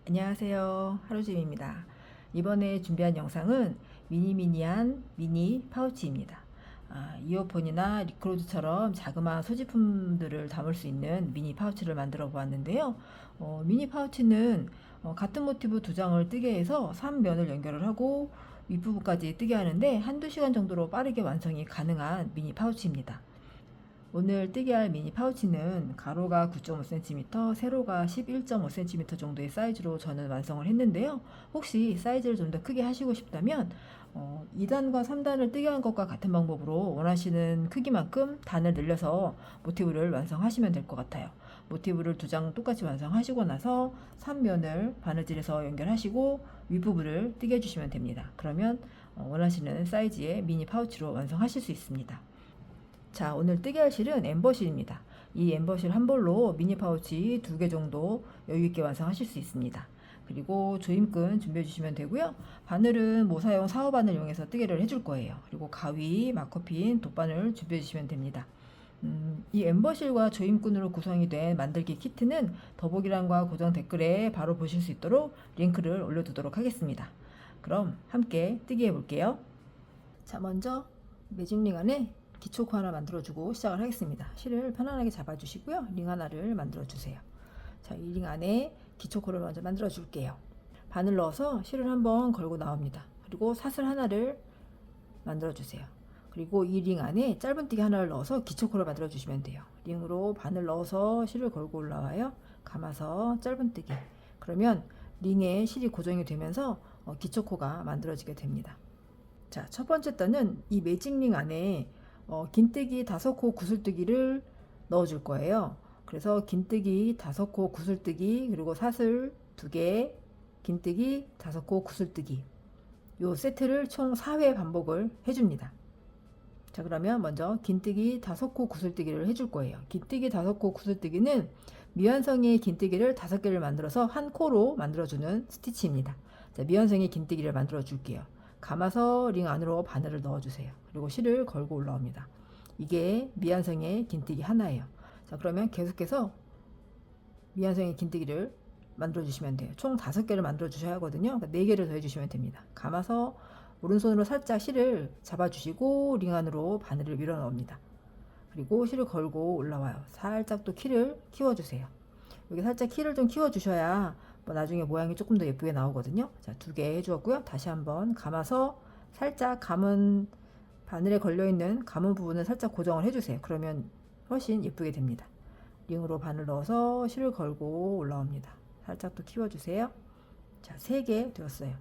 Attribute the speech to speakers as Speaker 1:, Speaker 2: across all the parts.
Speaker 1: 안녕하세요. 하루짐입니다. 이번에 준비한 영상은 미니미니한 미니 파우치입니다. 이어폰이나 리크로드처럼 자그마한 소지품들을 담을 수 있는 미니 파우치를 만들어 보았는데요. 미니 파우치는 같은 모티브 두 장을 뜨게 해서 3면을 연결을 하고 윗부분까지 뜨게 하는데 한두 시간 정도로 빠르게 완성이 가능한 미니 파우치입니다. 오늘 뜨게 할 미니 파우치는 가로가 9.5cm, 세로가 11.5cm 정도의 사이즈로 저는 완성을 했는데요. 혹시 사이즈를 좀 더 크게 하시고 싶다면 2단과 3단을 뜨게 한 것과 같은 방법으로 원하시는 크기만큼 단을 늘려서 모티브를 완성하시면 될 것 같아요. 모티브를 두 장 똑같이 완성하시고 나서 3면을 바느질해서 연결하시고 윗부분을 뜨게 해주시면 됩니다. 그러면 원하시는 사이즈의 미니 파우치로 완성하실 수 있습니다. 자, 오늘 뜨게 할 실은 엠버실입니다. 이 엠버실 한 볼로 미니 파우치 2개 정도 여유있게 완성하실 수 있습니다. 그리고 조임끈 준비해 주시면 되고요. 바늘은 모사용 4호바늘 이용해서 뜨개를 해줄 거예요. 그리고 가위, 마커핀, 돗바늘 준비해 주시면 됩니다. 이 엠버실과 조임끈으로 구성이 된 만들기 키트는 더보기란과 고정 댓글에 바로 보실 수 있도록 링크를 올려두도록 하겠습니다. 그럼 함께 뜨기 해볼게요. 자, 먼저 매직링 안에 기초코 하나 만들어주고 시작을 하겠습니다. 실을 편안하게 잡아주시고요. 링 하나를 만들어주세요. 자, 이 링 안에 기초코를 먼저 만들어줄게요. 바늘 넣어서 실을 한번 걸고 나옵니다. 그리고 사슬 하나를 만들어주세요. 그리고 이 링 안에 짧은뜨기 하나를 넣어서 기초코를 만들어주시면 돼요. 링으로 바늘 넣어서 실을 걸고 올라와요. 감아서 짧은뜨기. 그러면 링에 실이 고정이 되면서 기초코가 만들어지게 됩니다. 자, 첫 번째 단은 이 매직링 안에 긴뜨기 5코 구슬뜨기를 넣어줄 거예요. 그래서 긴뜨기 5코 구슬뜨기 그리고 사슬 2개 긴뜨기 5코 구슬뜨기 요 세트를 총 4회 반복을 해줍니다. 자, 그러면 먼저 긴뜨기 5코 구슬뜨기를 해줄 거예요. 긴뜨기 5코 구슬뜨기는 미완성의 긴뜨기를 5개를 만들어서 한 코로 만들어주는 스티치입니다. 자, 미완성의 긴뜨기를 만들어 줄게요. 감아서 링 안으로 바늘을 넣어주세요. 그리고 실을 걸고 올라옵니다. 이게 미완성의 긴뜨기 하나예요. 자, 그러면 계속해서 미완성의 긴뜨기를 만들어 주시면 돼요. 총 5개를 만들어 주셔야 하거든요. 그러니까 4개를 더 해주시면 됩니다. 감아서 오른손으로 살짝 실을 잡아주시고 링 안으로 바늘을 밀어 넣습니다. 그리고 실을 걸고 올라와요. 살짝 또 키를 키워주세요. 여기 살짝 키를 좀 키워주셔야 나중에 모양이 조금 더 예쁘게 나오거든요. 자, 2개 해주었고요. 다시 한번 감아서 살짝 감은 바늘에 걸려있는 감은 부분을 살짝 고정을 해주세요. 그러면 훨씬 예쁘게 됩니다. 링으로 바늘 넣어서 실을 걸고 올라옵니다. 살짝 또 키워주세요. 자, 3개 되었어요.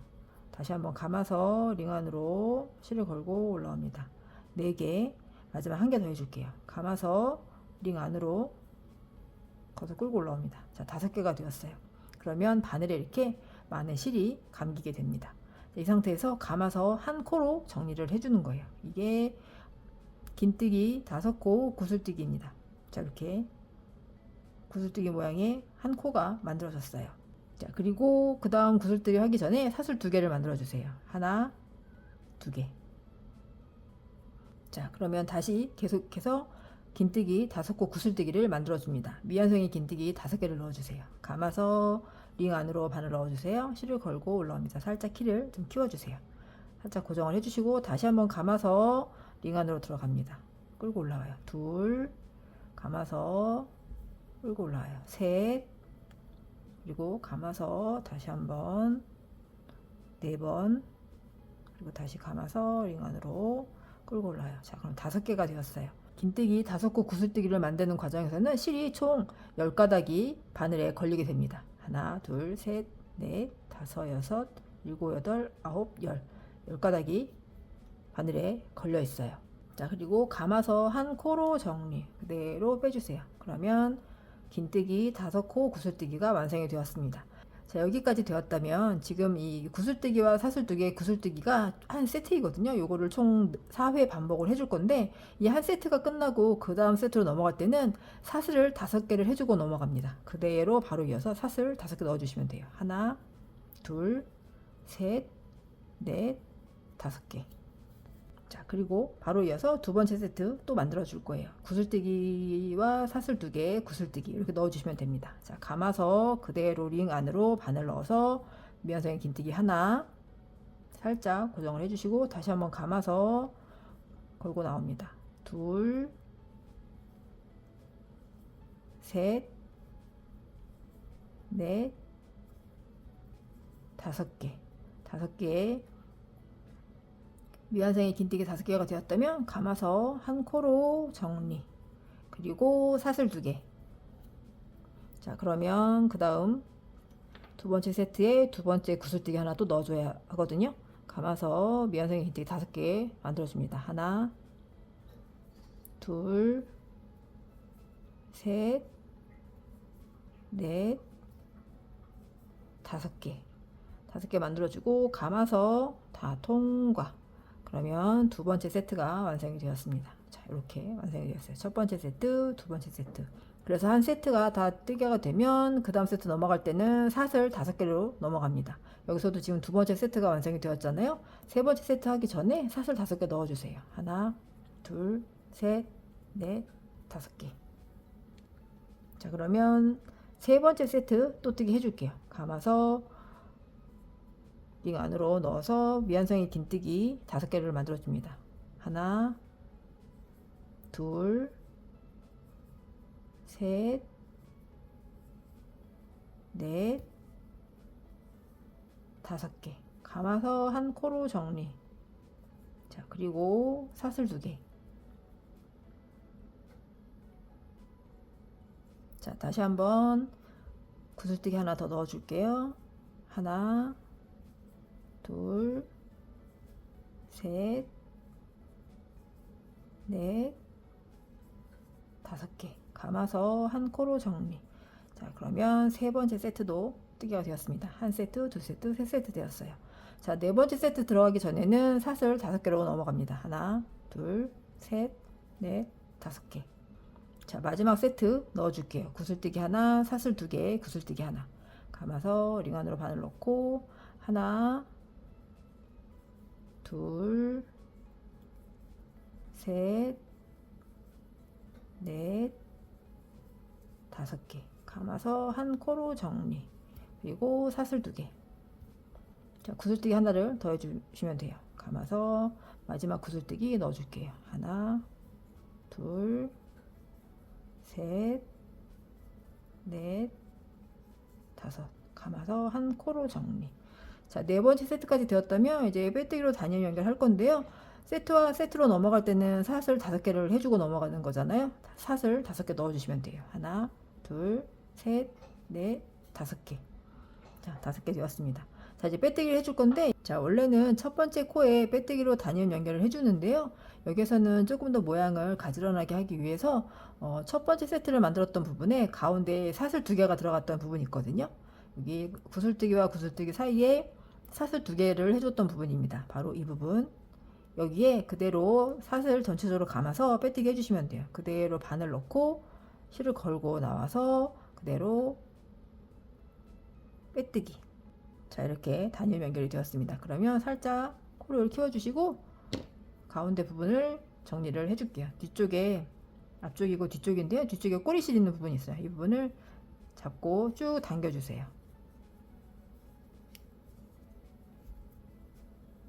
Speaker 1: 다시 한번 감아서 링 안으로 실을 걸고 올라옵니다. 4개, 마지막 1개 더 해줄게요. 감아서 링 안으로 거기서 끌고 올라옵니다. 자, 5개가 되었어요. 그러면 바늘에 이렇게 많은 실이 감기게 됩니다. 이 상태에서 감아서 한 코로 정리를 해주는 거예요. 이게 긴뜨기 5코 구슬뜨기입니다. 자, 이렇게 구슬뜨기 모양의 한 코가 만들어졌어요. 자, 그리고 그 다음 구슬뜨기 하기 전에 사슬 2개를 만들어 주세요. 하나, 2개. 자, 그러면 다시 계속해서 긴뜨기 5코 구슬뜨기를 만들어 줍니다. 미완성의 긴뜨기 5개를 넣어 주세요. 감아서 링 안으로 바늘 넣어 주세요. 실을 걸고 올라옵니다. 살짝 키를 좀 키워 주세요. 살짝 고정을 해 주시고 다시 한번 감아서 링 안으로 들어갑니다. 끌고 올라와요. 2, 감아서 끌고 올라와요. 3, 그리고 감아서 다시 한번 4번, 그리고 다시 감아서 링 안으로 끌고 올라와요. 자, 그럼 5개가 되었어요. 긴뜨기 5코 구슬뜨기를 만드는 과정에서는 실이 총 10가닥이 바늘에 걸리게 됩니다. 하나, 둘, 셋, 넷, 다섯, 여섯, 일곱, 여덟, 아홉, 열. 10가닥이 바늘에 걸려 있어요. 자, 그리고 감아서 한 코로 정리 그대로 빼주세요. 그러면 긴뜨기 5코 구슬뜨기가 완성이 되었습니다. 자, 여기까지 되었다면 지금 이 구슬뜨기와 사슬 2개 구슬뜨기가 한 세트이거든요. 요거를 총 4회 반복을 해줄 건데 이 한 세트가 끝나고 그 다음 세트로 넘어갈 때는 사슬을 5개를 해주고 넘어갑니다. 그대로 바로 이어서 사슬 5개 넣어주시면 돼요. 하나, 둘, 셋, 넷, 5개. 자, 그리고 바로 이어서 두 번째 세트 또 만들어 줄 거예요. 구슬뜨기와 사슬 2개, 구슬뜨기 이렇게 넣어 주시면 됩니다. 자, 감아서 그대로 링 안으로 바늘 넣어서 미완성의 긴뜨기 하나 살짝 고정을 해 주시고 다시 한번 감아서 걸고 나옵니다. 둘, 셋, 넷, 다섯 개 미완성의 긴뜨기 5개가 되었다면 감아서 한 코로 정리, 그리고 사슬 2개. 자, 그러면 그 다음 두 번째 세트에 두 번째 구슬뜨기 하나 또 넣어줘야 하거든요. 감아서 미완성의 긴뜨기 5개 만들어줍니다. 하나, 둘, 셋, 넷, 5개 만들어주고 감아서 다 통과. 그러면 두 번째 세트가 완성이 되었습니다. 자, 이렇게 완성이 되었어요. 첫 번째 세트, 두 번째 세트. 그래서 한 세트가 다 뜨개가 되면 그 다음 세트 넘어갈 때는 사슬 5개로 넘어갑니다. 여기서도 지금 두 번째 세트가 완성이 되었잖아요. 세 번째 세트 하기 전에 사슬 5개 넣어주세요. 하나, 둘, 셋, 넷, 5개. 자, 그러면 세 번째 세트 또 뜨기 해줄게요. 감아서 링 안으로 넣어서 미완성의 긴뜨기 5개를 만들어 줍니다. 하나, 둘, 셋, 넷, 5개. 감아서 한 코로 정리. 자, 그리고 사슬 2개. 자, 다시 한번 구슬뜨기 하나 더 넣어 줄게요. 하나, 둘, 셋, 넷, 5개. 감아서 한 코로 정리. 자, 그러면 세 번째 세트도 뜨개가 되었습니다. 한 세트, 두 세트, 세 세트 되었어요. 자, 네 번째 세트 들어가기 전에는 사슬 5개로 넘어갑니다. 하나, 둘, 셋, 넷, 5개. 자, 마지막 세트 넣어줄게요. 구슬뜨기 하나, 사슬 2개, 구슬뜨기 하나. 감아서 링 안으로 바늘 넣고 하나, 둘, 셋, 넷, 5개. 감아서 한 코로 정리. 그리고 사슬 2개. 자, 구슬뜨기 하나를 더 해주시면 돼요. 감아서 마지막 구슬뜨기 넣어줄게요. 하나, 둘, 셋, 넷, 5. 감아서 한 코로 정리. 자, 네 번째 세트까지 되었다면 이제 빼뜨기로 단일 연결할 건데요. 세트와 세트로 넘어갈 때는 사슬 5개를 해주고 넘어가는 거잖아요. 사슬 5개 넣어주시면 돼요. 하나, 둘, 셋, 넷, 5개. 자, 5개 되었습니다. 자, 이제 빼뜨기를 해줄 건데, 자, 원래는 첫 번째 코에 빼뜨기로 단일 연결을 해주는데요. 여기서는 조금 더 모양을 가지런하게 하기 위해서 첫 번째 세트를 만들었던 부분에 가운데 사슬 2개가 들어갔던 부분이 있거든요. 여기 구슬뜨기와 구슬뜨기 사이에 사슬 2개를 해줬던 부분입니다. 바로 이 부분. 여기에 그대로 사슬 전체적으로 감아서 빼뜨기 해주시면 돼요. 그대로 바늘 넣고 실을 걸고 나와서 그대로 빼뜨기. 자, 이렇게 단일 연결이 되었습니다. 그러면 살짝 코를 키워주시고 가운데 부분을 정리를 해줄게요. 뒤쪽에 앞쪽이고 뒤쪽인데요. 뒤쪽에 꼬리실 있는 부분이 있어요. 이 부분을 잡고 쭉 당겨주세요.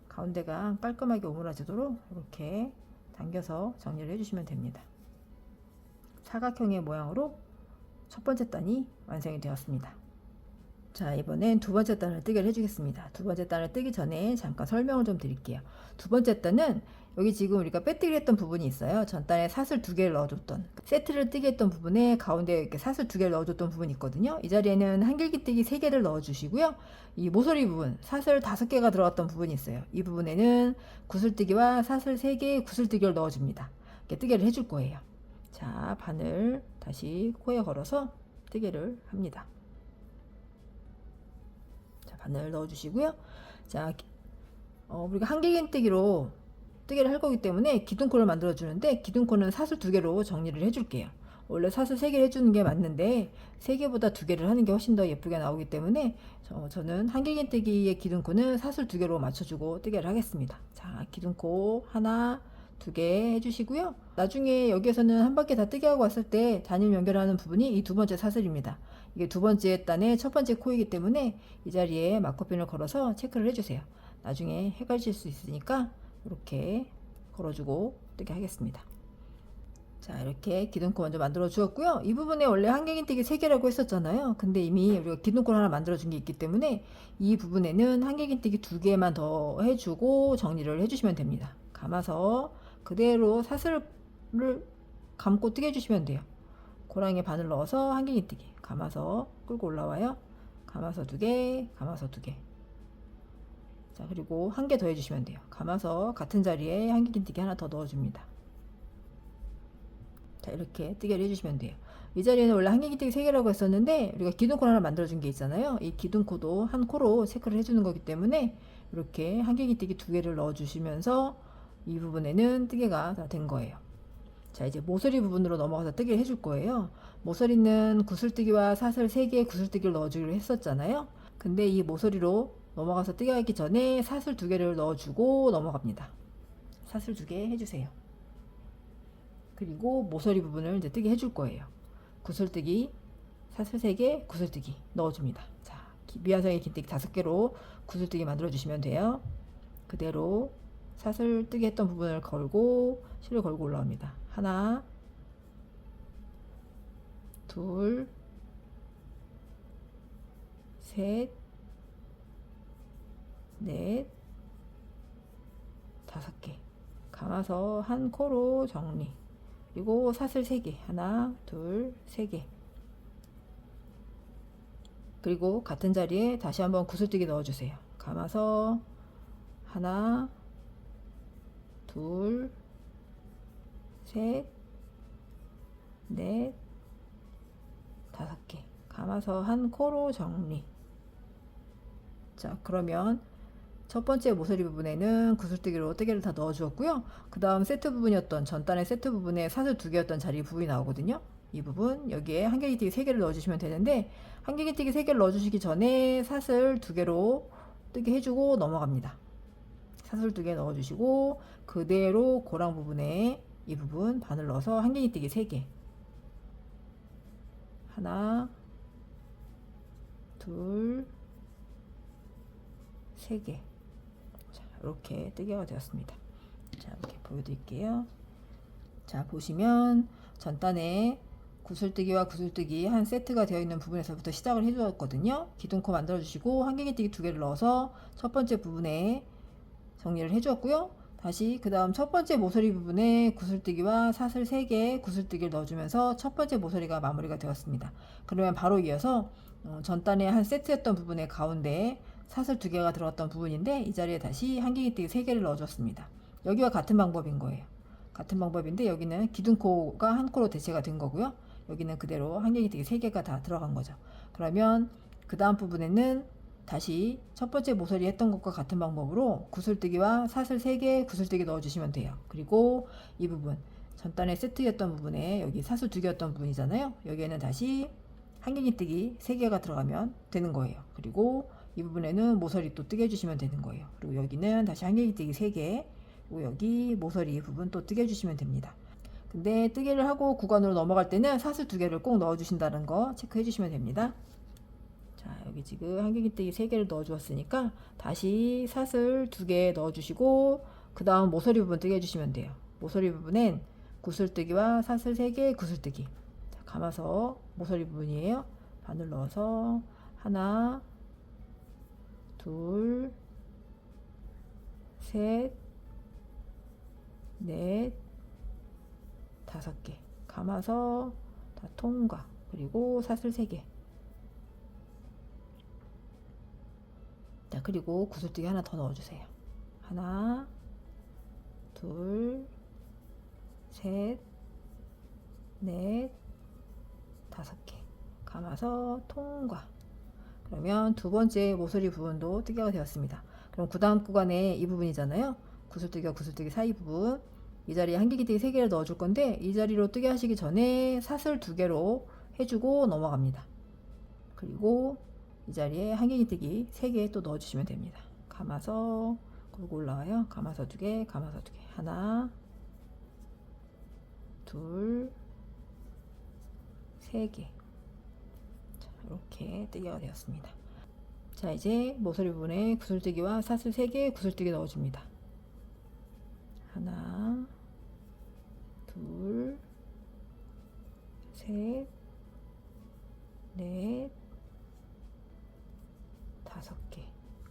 Speaker 1: 가운데가 깔끔하게 오므라지도록 이렇게 당겨서 정리를 해주시면 됩니다. 사각형의 모양으로 첫 번째 단이 완성이 되었습니다. 자, 이번엔 두 번째 단을 뜨개를 해주겠습니다. 두 번째 단을 뜨기 전에 잠깐 설명을 좀 드릴게요. 두 번째 단은 여기 지금 우리가 빼뜨기를 했던 부분이 있어요. 전 단에 사슬 2개를 넣어줬던, 세트를 뜨게 했던 부분에 가운데 이렇게 사슬 2개를 넣어줬던 부분이 있거든요. 이 자리에는 한길기뜨기 3개를 넣어주시고요. 이 모서리 부분 사슬 5개가 들어갔던 부분이 있어요. 이 부분에는 구슬뜨기와 사슬 3개 구슬뜨기를 넣어줍니다. 이렇게 뜨개를 해줄 거예요. 자, 바늘 다시 코에 걸어서 뜨개를 합니다. 자, 바늘 넣어주시고요. 자, 우리가 한길긴뜨기로 뜨개를 할 거기 때문에 기둥코를 만들어 주는데 기둥코는 사슬 2개로 정리를 해줄게요. 원래 사슬 3개를 해주는 게 맞는데 3개보다 2개를 하는 게 훨씬 더 예쁘게 나오기 때문에 저는 한길긴뜨기의 기둥코는 사슬 2개로 맞춰주고 뜨개를 하겠습니다. 자, 기둥코 하나, 2개 해주시고요. 나중에 여기에서는 한 바퀴 다 뜨개하고 왔을 때 단일 연결하는 부분이 이 2번째 사슬입니다. 이게 2번째 단의 첫 번째 코이기 때문에 이 자리에 마커핀을 걸어서 체크를 해주세요. 나중에 헷갈릴 수 있으니까 이렇게 걸어주고 뜨게 하겠습니다. 자, 이렇게 기둥코 먼저 만들어 주었고요. 이 부분에 원래 한길긴뜨기 3개라고 했었잖아요. 근데 이미 우리가 기둥코를 하나 만들어 준 게 있기 때문에 이 부분에는 한길긴뜨기 2개만 더 해주고 정리를 해주시면 됩니다. 감아서 그대로 사슬을 감고 뜨게 해주시면 돼요. 고랑에 바늘 넣어서 한길긴뜨기 감아서 끌고 올라와요. 감아서 2개, 감아서 2개. 자, 그리고 1개 더 해주시면 돼요. 감아서 같은 자리에 한길긴뜨기 하나 더 넣어줍니다. 자, 이렇게 뜨개를 해주시면 돼요. 이 자리에는 원래 한길긴뜨기 3개라고 했었는데 우리가 기둥코 하나 만들어준 게 있잖아요. 이 기둥코도 한 코로 체크를 해주는 거기 때문에 이렇게 한길긴뜨기 2개를 넣어주시면서 이 부분에는 뜨개가 다 된 거예요. 자, 이제 모서리 부분으로 넘어가서 뜨개를 해줄 거예요. 모서리는 구슬뜨기와 사슬 3개의 구슬뜨기를 넣어주기로 했었잖아요. 근데 이 모서리로 넘어가서 뜨개하기 전에 사슬 2개를 넣어주고 넘어갑니다. 사슬 2개 해주세요. 그리고 모서리 부분을 이제 뜨개 해줄 거예요. 구슬뜨기, 사슬 3개, 구슬뜨기 넣어줍니다. 자, 미완성의 긴뜨기 5개로 구슬뜨기 만들어 주시면 돼요. 그대로 사슬 뜨기 했던 부분을 걸고 실을 걸고 올라옵니다. 하나, 둘, 셋, 넷, 5개 감아서 한 코로 정리. 그리고 사슬 3개 하나, 둘, 3개. 그리고 같은 자리에 다시 한번 구슬뜨기 넣어주세요. 감아서 하나, 둘, 셋, 넷, 5개 감아서 한 코로 정리. 자, 그러면 첫 번째 모서리 부분에는 구슬뜨기로 뜨개를 다 넣어 주었고요. 그 다음 세트 부분이었던 전단의 세트 부분에 사슬 2개였던 자리 부분이 나오거든요. 이 부분 여기에 한길긴뜨기 3개를 넣어 주시면 되는데 한길긴뜨기 3개를 넣어 주시기 전에 사슬 2개로 뜨개 해주고 넘어갑니다. 사슬 2개 넣어 주시고 그대로 고랑 부분에 이 부분 바늘 넣어서 한길긴뜨기 3개 하나, 둘, 3개. 자, 이렇게 뜨개가 되었습니다. 자, 이렇게 보여드릴게요. 자, 보시면 전단에 구슬뜨기와 구슬뜨기 한 세트가 되어 있는 부분에서부터 시작을 해 주었거든요. 기둥코 만들어 주시고 한길긴뜨기 2개를 넣어서 첫 번째 부분에 정리를 해 주었고요. 다시 그 다음 첫 번째 모서리 부분에 구슬뜨기와 사슬 3개 구슬뜨기를 넣어주면서 첫 번째 모서리가 마무리가 되었습니다. 그러면 바로 이어서 전단의 한 세트였던 부분의 가운데 사슬 2개가 들어갔던 부분인데 이 자리에 다시 한길긴뜨기 3개를 넣어줬습니다. 여기와 같은 방법인 거예요. 같은 방법인데 여기는 기둥코가 한 코로 대체가 된 거고요. 여기는 그대로 한길긴뜨기 3개가 다 들어간 거죠. 그러면 그 다음 부분에는 다시 첫 번째 모서리 했던 것과 같은 방법으로 구슬뜨기와 사슬 3개 구슬뜨기 넣어주시면 돼요. 그리고 이 부분 전단의 세트였던 부분에 여기 사슬 2개였던 부분이잖아요. 여기에는 다시 한길긴뜨기 3개가 들어가면 되는 거예요. 그리고 이 부분에는 모서리 또 뜨개 해주시면 되는 거예요. 그리고 여기는 다시 한길긴뜨기 3개, 그리고 여기 모서리 부분 또 뜨개 해주시면 됩니다. 근데 뜨개를 하고 구간으로 넘어갈 때는 사슬 2개를 꼭 넣어주신다는 거 체크해 주시면 됩니다. 자, 여기 지금 한길긴뜨기 3개를 넣어 주었으니까 다시 사슬 2개 넣어 주시고 그 다음 모서리 부분 뜨개 해주시면 돼요. 모서리 부분엔 구슬뜨기와 사슬 3개 구슬뜨기. 자, 감아서 모서리 부분이에요. 바늘 넣어서 하나, 둘, 셋, 넷, 5개 감아서 다 통과. 그리고 사슬 3개. 자, 그리고 구슬뜨기 하나 더 넣어주세요. 하나, 둘, 셋, 넷, 5개 감아서 통과. 그러면 두 번째 모서리 부분도 뜨개가 되었습니다. 그럼 그 다음 구간에 이 부분이잖아요. 구슬뜨기와 구슬뜨기 사이 부분 이 자리에 한길기뜨기 3개를 넣어줄 건데 이 자리로 뜨게 하시기 전에 사슬 2개로 해주고 넘어갑니다. 그리고 이 자리에 한길기뜨기 3개 또 넣어주시면 됩니다. 감아서 그리고 올라와요. 감아서 2개, 감아서 2개. 하나, 둘, 3개. 자, 이렇게 뜨개가 되었습니다. 자, 이제 모서리 부분에 구슬뜨기와 사슬 3개 구슬뜨기 넣어줍니다. 하나, 둘, 셋, 넷, 5개.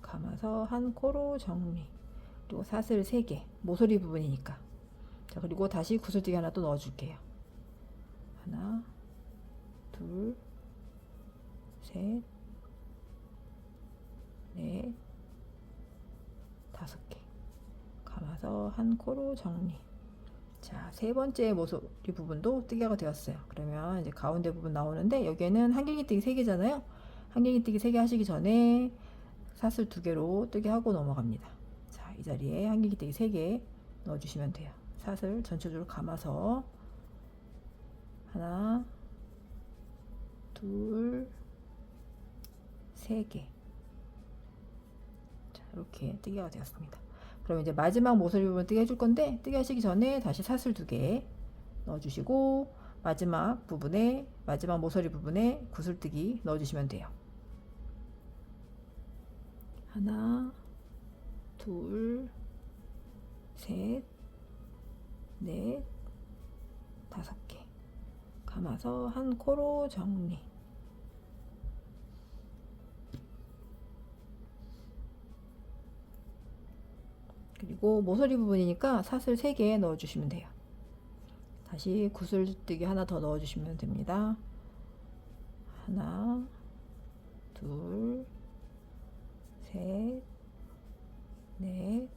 Speaker 1: 감아서 한 코로 정리. 그리고 사슬 3개. 모서리 부분이니까. 자, 그리고 다시 구슬뜨기 하나 또 넣어줄게요. 하나, 둘, 셋, 넷, 5개. 감아서 한 코로 정리. 자, 3번째 모서리 부분도 뜨개가 되었어요. 그러면 이제 가운데 부분 나오는데 여기에는 한길기뜨기 3개잖아요. 한길기뜨기 3개 하시기 전에 사슬 2개로 뜨개 하고 넘어갑니다. 자, 이 자리에 한길기뜨기 3개 넣어주시면 돼요. 사슬 전체적으로 감아서 하나, 둘, 3개. 자, 이렇게 뜨개가 되었습니다. 그럼 이제 마지막 모서리 부분 뜨개 해줄 건데 뜨개 하시기 전에 다시 사슬 2개 넣어주시고 마지막 모서리 부분에 구슬뜨기 넣어주시면 돼요. 하나, 둘, 셋, 넷, 5개. 감아서 한 코로 정리. 그리고 모서리 부분이니까 사슬 3개 넣어주시면 돼요. 다시 구슬뜨기 하나 더 넣어주시면 됩니다. 하나, 둘, 셋, 넷,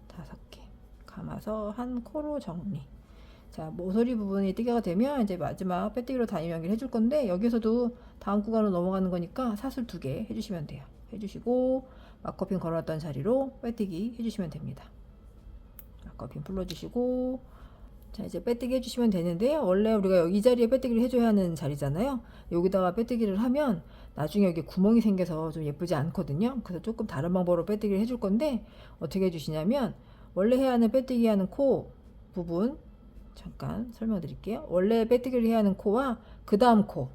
Speaker 1: 5개. 감아서 한 코로 정리. 자, 모서리 부분이 뜨개가 되면 이제 마지막 빼뜨기로 단위 연결 해줄 건데 여기서도 다음 구간으로 넘어가는 거니까 사슬 2개 해주시면 돼요. 해주시고 마커핀 걸어놨던 자리로 빼뜨기 해주시면 됩니다. 마커핀 풀러주시고 자, 이제 빼뜨기 해주시면 되는데요. 원래 우리가 이 자리에 빼뜨기를 해줘야 하는 자리잖아요. 여기다가 빼뜨기를 하면 나중에 여기 구멍이 생겨서 좀 예쁘지 않거든요. 그래서 조금 다른 방법으로 빼뜨기를 해줄 건데 어떻게 해주시냐면 원래 해야 하는 빼뜨기 하는 코 부분 잠깐 설명드릴게요. 원래 빼뜨기를 해야 하는 코와 그 다음 코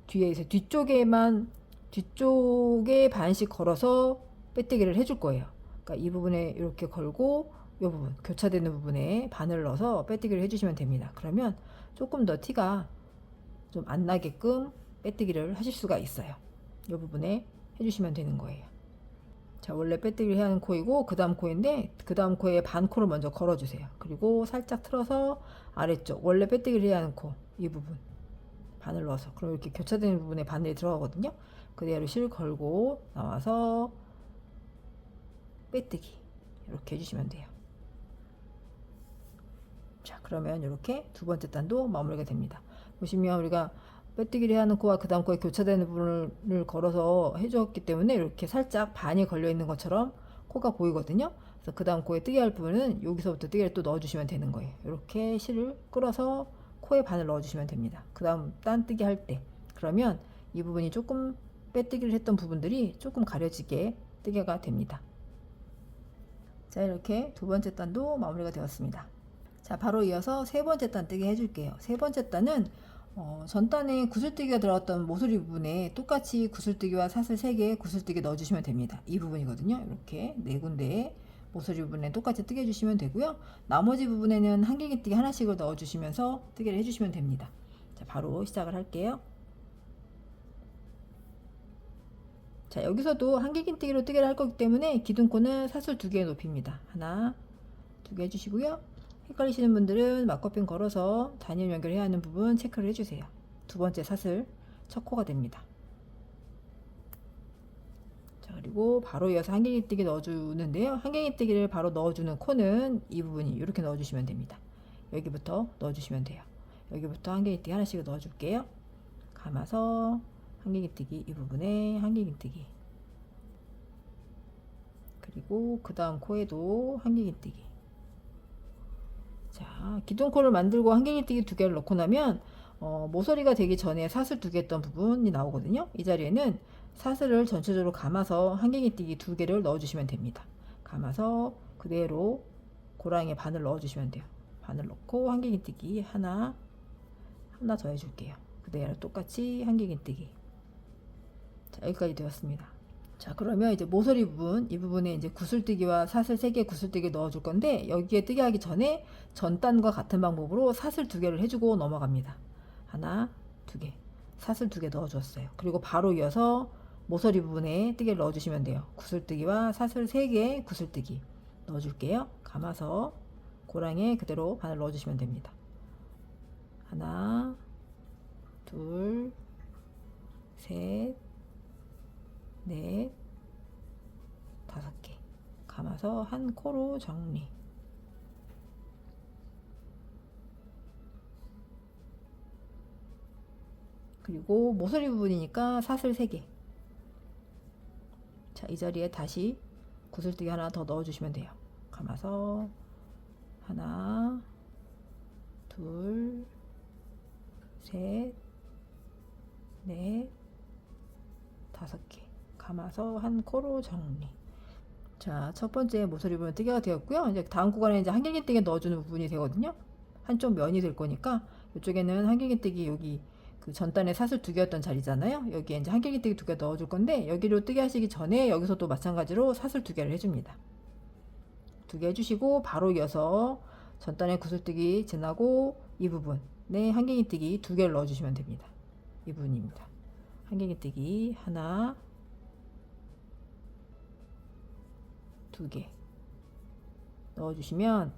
Speaker 1: 뒤에 이제 뒤쪽에 반씩 걸어서 빼뜨기를 해줄 거예요. 그러니까 이 부분에 이렇게 걸고 이 부분 교차되는 부분에 바늘을 넣어서 빼뜨기를 해주시면 됩니다. 그러면 조금 더 티가 좀 안 나게끔 빼뜨기를 하실 수가 있어요. 이 부분에 해주시면 되는 거예요. 자, 원래 빼뜨기를 해야 하는 코이고 그 다음 코인데 그 다음 코에 반 코를 먼저 걸어주세요. 그리고 살짝 틀어서 아래쪽 원래 빼뜨기를 해야 하는 코 이 부분 바늘 넣어서 그럼 이렇게 교차되는 부분에 바늘이 들어가거든요. 그대로 실 걸고 나와서 빼뜨기 이렇게 해주시면 돼요. 자, 그러면 이렇게 두 번째 단도 마무리가 됩니다. 보시면 우리가 빼뜨기를 하는 코와 그 다음 코에 교차되는 부분을 걸어서 해줬기 때문에 이렇게 살짝 반이 걸려 있는 것처럼 코가 보이거든요. 그래서 그 다음 코에 뜨개 할 부분은 여기서부터 뜨개를 또 넣어주시면 되는 거예요. 이렇게 실을 끌어서 코에 반을 넣어주시면 됩니다. 그 다음 딴뜨기 할 때 그러면 이 부분이 조금 빼뜨기를 했던 부분들이 조금 가려지게 뜨개가 됩니다. 자, 이렇게 두 번째 단도 마무리가 되었습니다. 자, 바로 이어서 세 번째 단 뜨기 해줄게요. 세 번째 단은 전 단에 구슬뜨기가 들어갔던 모서리 부분에 똑같이 구슬뜨기와 사슬 3개 구슬뜨기 넣어주시면 됩니다. 이 부분이거든요. 이렇게 네 군데에 모서리 부분에 똑같이 뜨개 해주시면 되고요. 나머지 부분에는 한길기뜨기 하나씩을 넣어주시면서 뜨개를 해주시면 됩니다. 자, 바로 시작을 할게요. 자, 여기서도 한길기뜨기로 뜨개를 할 거기 때문에 기둥코는 사슬 2개의 높이입니다. 하나, 2개 해주시고요. 헷갈리시는 분들은 마커핀 걸어서 단일 연결해야 하는 부분 체크를 해주세요. 두 번째 사슬 첫 코가 됩니다. 자, 그리고 바로 이어서 한길기뜨기 넣어주는데요. 한길기뜨기를 바로 넣어주는 코는 이 부분이 이렇게 넣어주시면 됩니다. 여기부터 넣어주시면 돼요. 여기부터 한길기뜨기 하나씩 넣어줄게요. 감아서 한길기뜨기 이 부분에 한길기뜨기 그리고 그 다음 코에도 한길기뜨기 자, 기둥코를 만들고 한길기뜨기 2개를 넣고 나면 모서리가 되기 전에 사슬 2개 했던 부분이 나오거든요. 이 자리에는 사슬을 전체적으로 감아서 한길기뜨기 2개를 넣어주시면 됩니다. 감아서 그대로 고랑에 반을 넣어주시면 돼요. 반을 넣고 한길기뜨기 하나 더 해줄게요. 그대로 똑같이 한길기뜨기. 자, 여기까지 되었습니다. 자, 그러면 이제 모서리 부분, 이 부분에 이제 구슬뜨기와 사슬 3개 구슬뜨기 넣어줄 건데, 여기에 뜨게 하기 전에 전단과 같은 방법으로 사슬 2개를 해주고 넘어갑니다. 하나, 2개. 사슬 2개 넣어주었어요. 그리고 바로 이어서 모서리 부분에 뜨개를 넣어주시면 돼요. 구슬뜨기와 사슬 3개 구슬뜨기 넣어줄게요. 감아서 고랑에 그대로 바늘 넣어주시면 됩니다. 하나, 둘, 셋, 넷, 5개 감아서 한 코로 정리. 그리고 모서리 부분이니까 사슬 3개. 자, 이 자리에 다시 구슬뜨기 하나 더 넣어주시면 돼요. 감아서 하나, 둘, 셋, 넷, 5개 감아서 한 코로 정리. 자, 첫 번째 모서리 부분 뜨개가 되었고요. 이제 다음 구간에 이제 한길기뜨기 넣어주는 부분이 되거든요. 한쪽 면이 될 거니까 이쪽에는 한길기뜨기 여기 그 전단에 사슬 2개였던 자리잖아요. 여기에 이제 한길기뜨기 2개 넣어줄 건데, 여기로 뜨개 하시기 전에 여기서 또 마찬가지로 사슬 2개를 해줍니다. 2개 해주시고 바로 이어서 전단에 구슬뜨기 지나고 이 부분에 한길기뜨기 2개를 넣어주시면 됩니다. 이 부분입니다. 한길기뜨기 하나, 2개 넣어주시면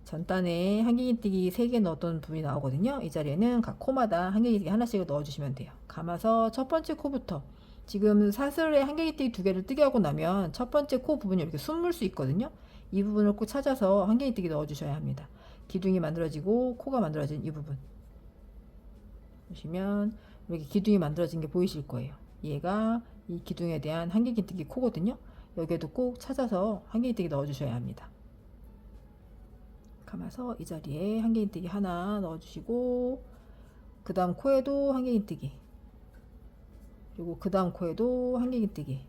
Speaker 1: 전단에 한길기뜨기 3개 넣었던 부분이 나오거든요. 이 자리에는 각 코마다 한길기뜨기 하나씩 넣어주시면 돼요. 감아서 첫 번째 코부터, 지금 사슬에 한길기뜨기 2개를 뜨게 하고 나면 첫 번째 코 부분이 이렇게 숨을 수 있거든요. 이 부분을 꼭 찾아서 한길기뜨기 넣어주셔야 합니다. 기둥이 만들어지고 코가 만들어진 이 부분 보시면 이렇게 기둥이 만들어진 게 보이실 거예요. 얘가 이 기둥에 대한 한길기뜨기 코거든요. 여기에도 꼭 찾아서 한길기뜨기 넣어주셔야 합니다. 감아서 이 자리에 한길기뜨기 하나 넣어주시고, 그 다음 코에도 한길기뜨기, 그리고 그 다음 코에도 한길기뜨기.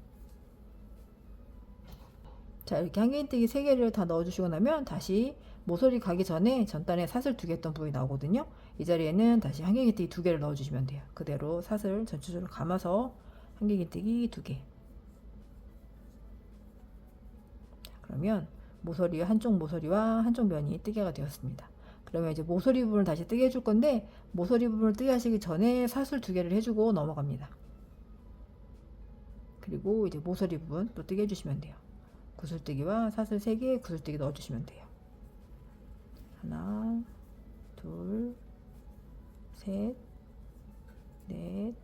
Speaker 1: 자, 이렇게 한길기뜨기 3개를 다 넣어주시고 나면 다시 모서리 가기 전에 전단에 사슬 2개 했던 부분이 나오거든요. 이 자리에는 다시 한길기뜨기 2개를 넣어주시면 돼요. 그대로 사슬 전체적으로 감아서 한길기뜨기 2개. 그러면 모서리 한쪽 모서리와 한쪽 면이 뜨개가 되었습니다. 그러면 이제 모서리 부분을 다시 뜨개 해줄 건데, 모서리 부분을 뜨개 하시기 전에 사슬 2개를 해주고 넘어갑니다. 그리고 이제 모서리 부분 또 뜨개 해주시면 돼요. 구슬뜨기와 사슬 3개 구슬뜨기 넣어주시면 돼요. 하나, 둘, 셋, 넷,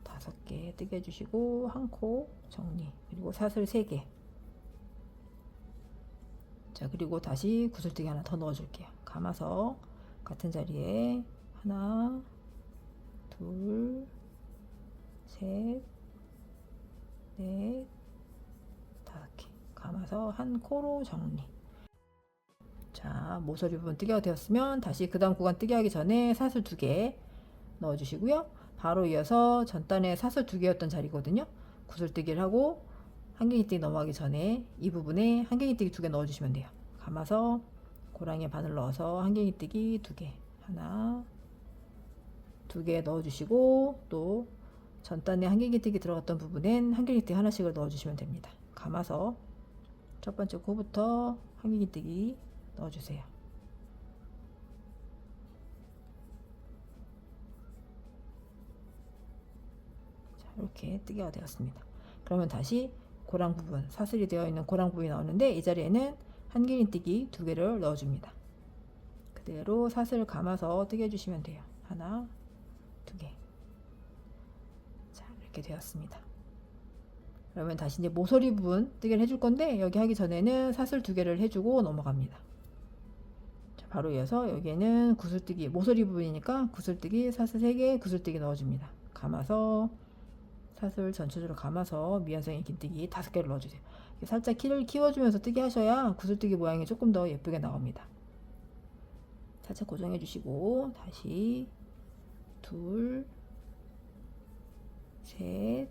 Speaker 1: 5개 뜨개 해주시고 한 코 정리. 그리고 사슬 3개. 자, 그리고 다시 구슬뜨기 하나 더 넣어줄게요. 감아서 같은 자리에 하나, 둘, 셋, 넷, 5개 감아서 한 코로 정리. 자, 모서리 부분 뜨개가 되었으면 다시 그 다음 구간 뜨개 하기 전에 사슬 2개 넣어주시고요. 바로 이어서 전단에 사슬 2개였던 자리거든요. 구슬뜨기를 하고 한길기뜨기 넘어가기 전에 이 부분에 한길기뜨기 2개 넣어주시면 돼요. 감아서 고랑에 바늘 넣어서 한길기뜨기 2개, 하나, 2개 넣어주시고, 또 전단에 한길기뜨기 들어갔던 부분엔 한길기뜨기 하나씩을 넣어주시면 됩니다. 감아서 첫 번째 코부터 한길기뜨기 넣어주세요. 자, 이렇게 뜨개가 되었습니다. 그러면 다시 고랑 부분, 사슬이 되어 있는 고랑 부분이 나오는데, 이 자리에는 한길기뜨기 2개를 넣어줍니다. 그대로 사슬을 감아서 뜨개 해주시면 돼요. 하나, 2개. 자, 이렇게 되었습니다. 그러면 다시 이제 모서리 부분 뜨개를 해줄 건데, 여기 하기 전에는 사슬 2개를 해주고 넘어갑니다. 자, 바로 이어서 여기에는 구슬뜨기, 모서리 부분이니까 구슬뜨기 사슬 3개 구슬뜨기 넣어줍니다. 감아서 사슬 전체적으로 감아서 미완성의 긴뜨기 5개를 넣어주세요. 살짝 키를 키워주면서 뜨개 하셔야 구슬뜨기 모양이 조금 더 예쁘게 나옵니다. 살짝 고정해 주시고 다시 둘, 셋,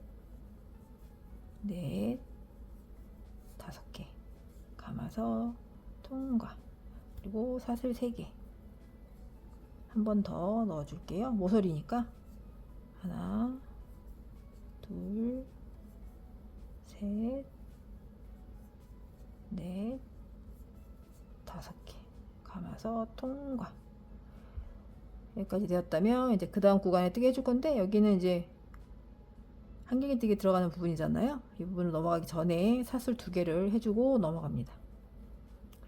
Speaker 1: 넷, 5개 감아서 통과. 그리고 사슬 3개 한 번 더 넣어 줄게요. 모서리니까 하나, 둘, 셋, 넷, 5개 감아서 통과. 여기까지 되었다면 이제 그 다음 구간에 뜨게 해줄 건데, 여기는 이제 한길기뜨기 들어가는 부분이잖아요. 이 부분을 넘어가기 전에 사슬 2개를 해주고 넘어갑니다.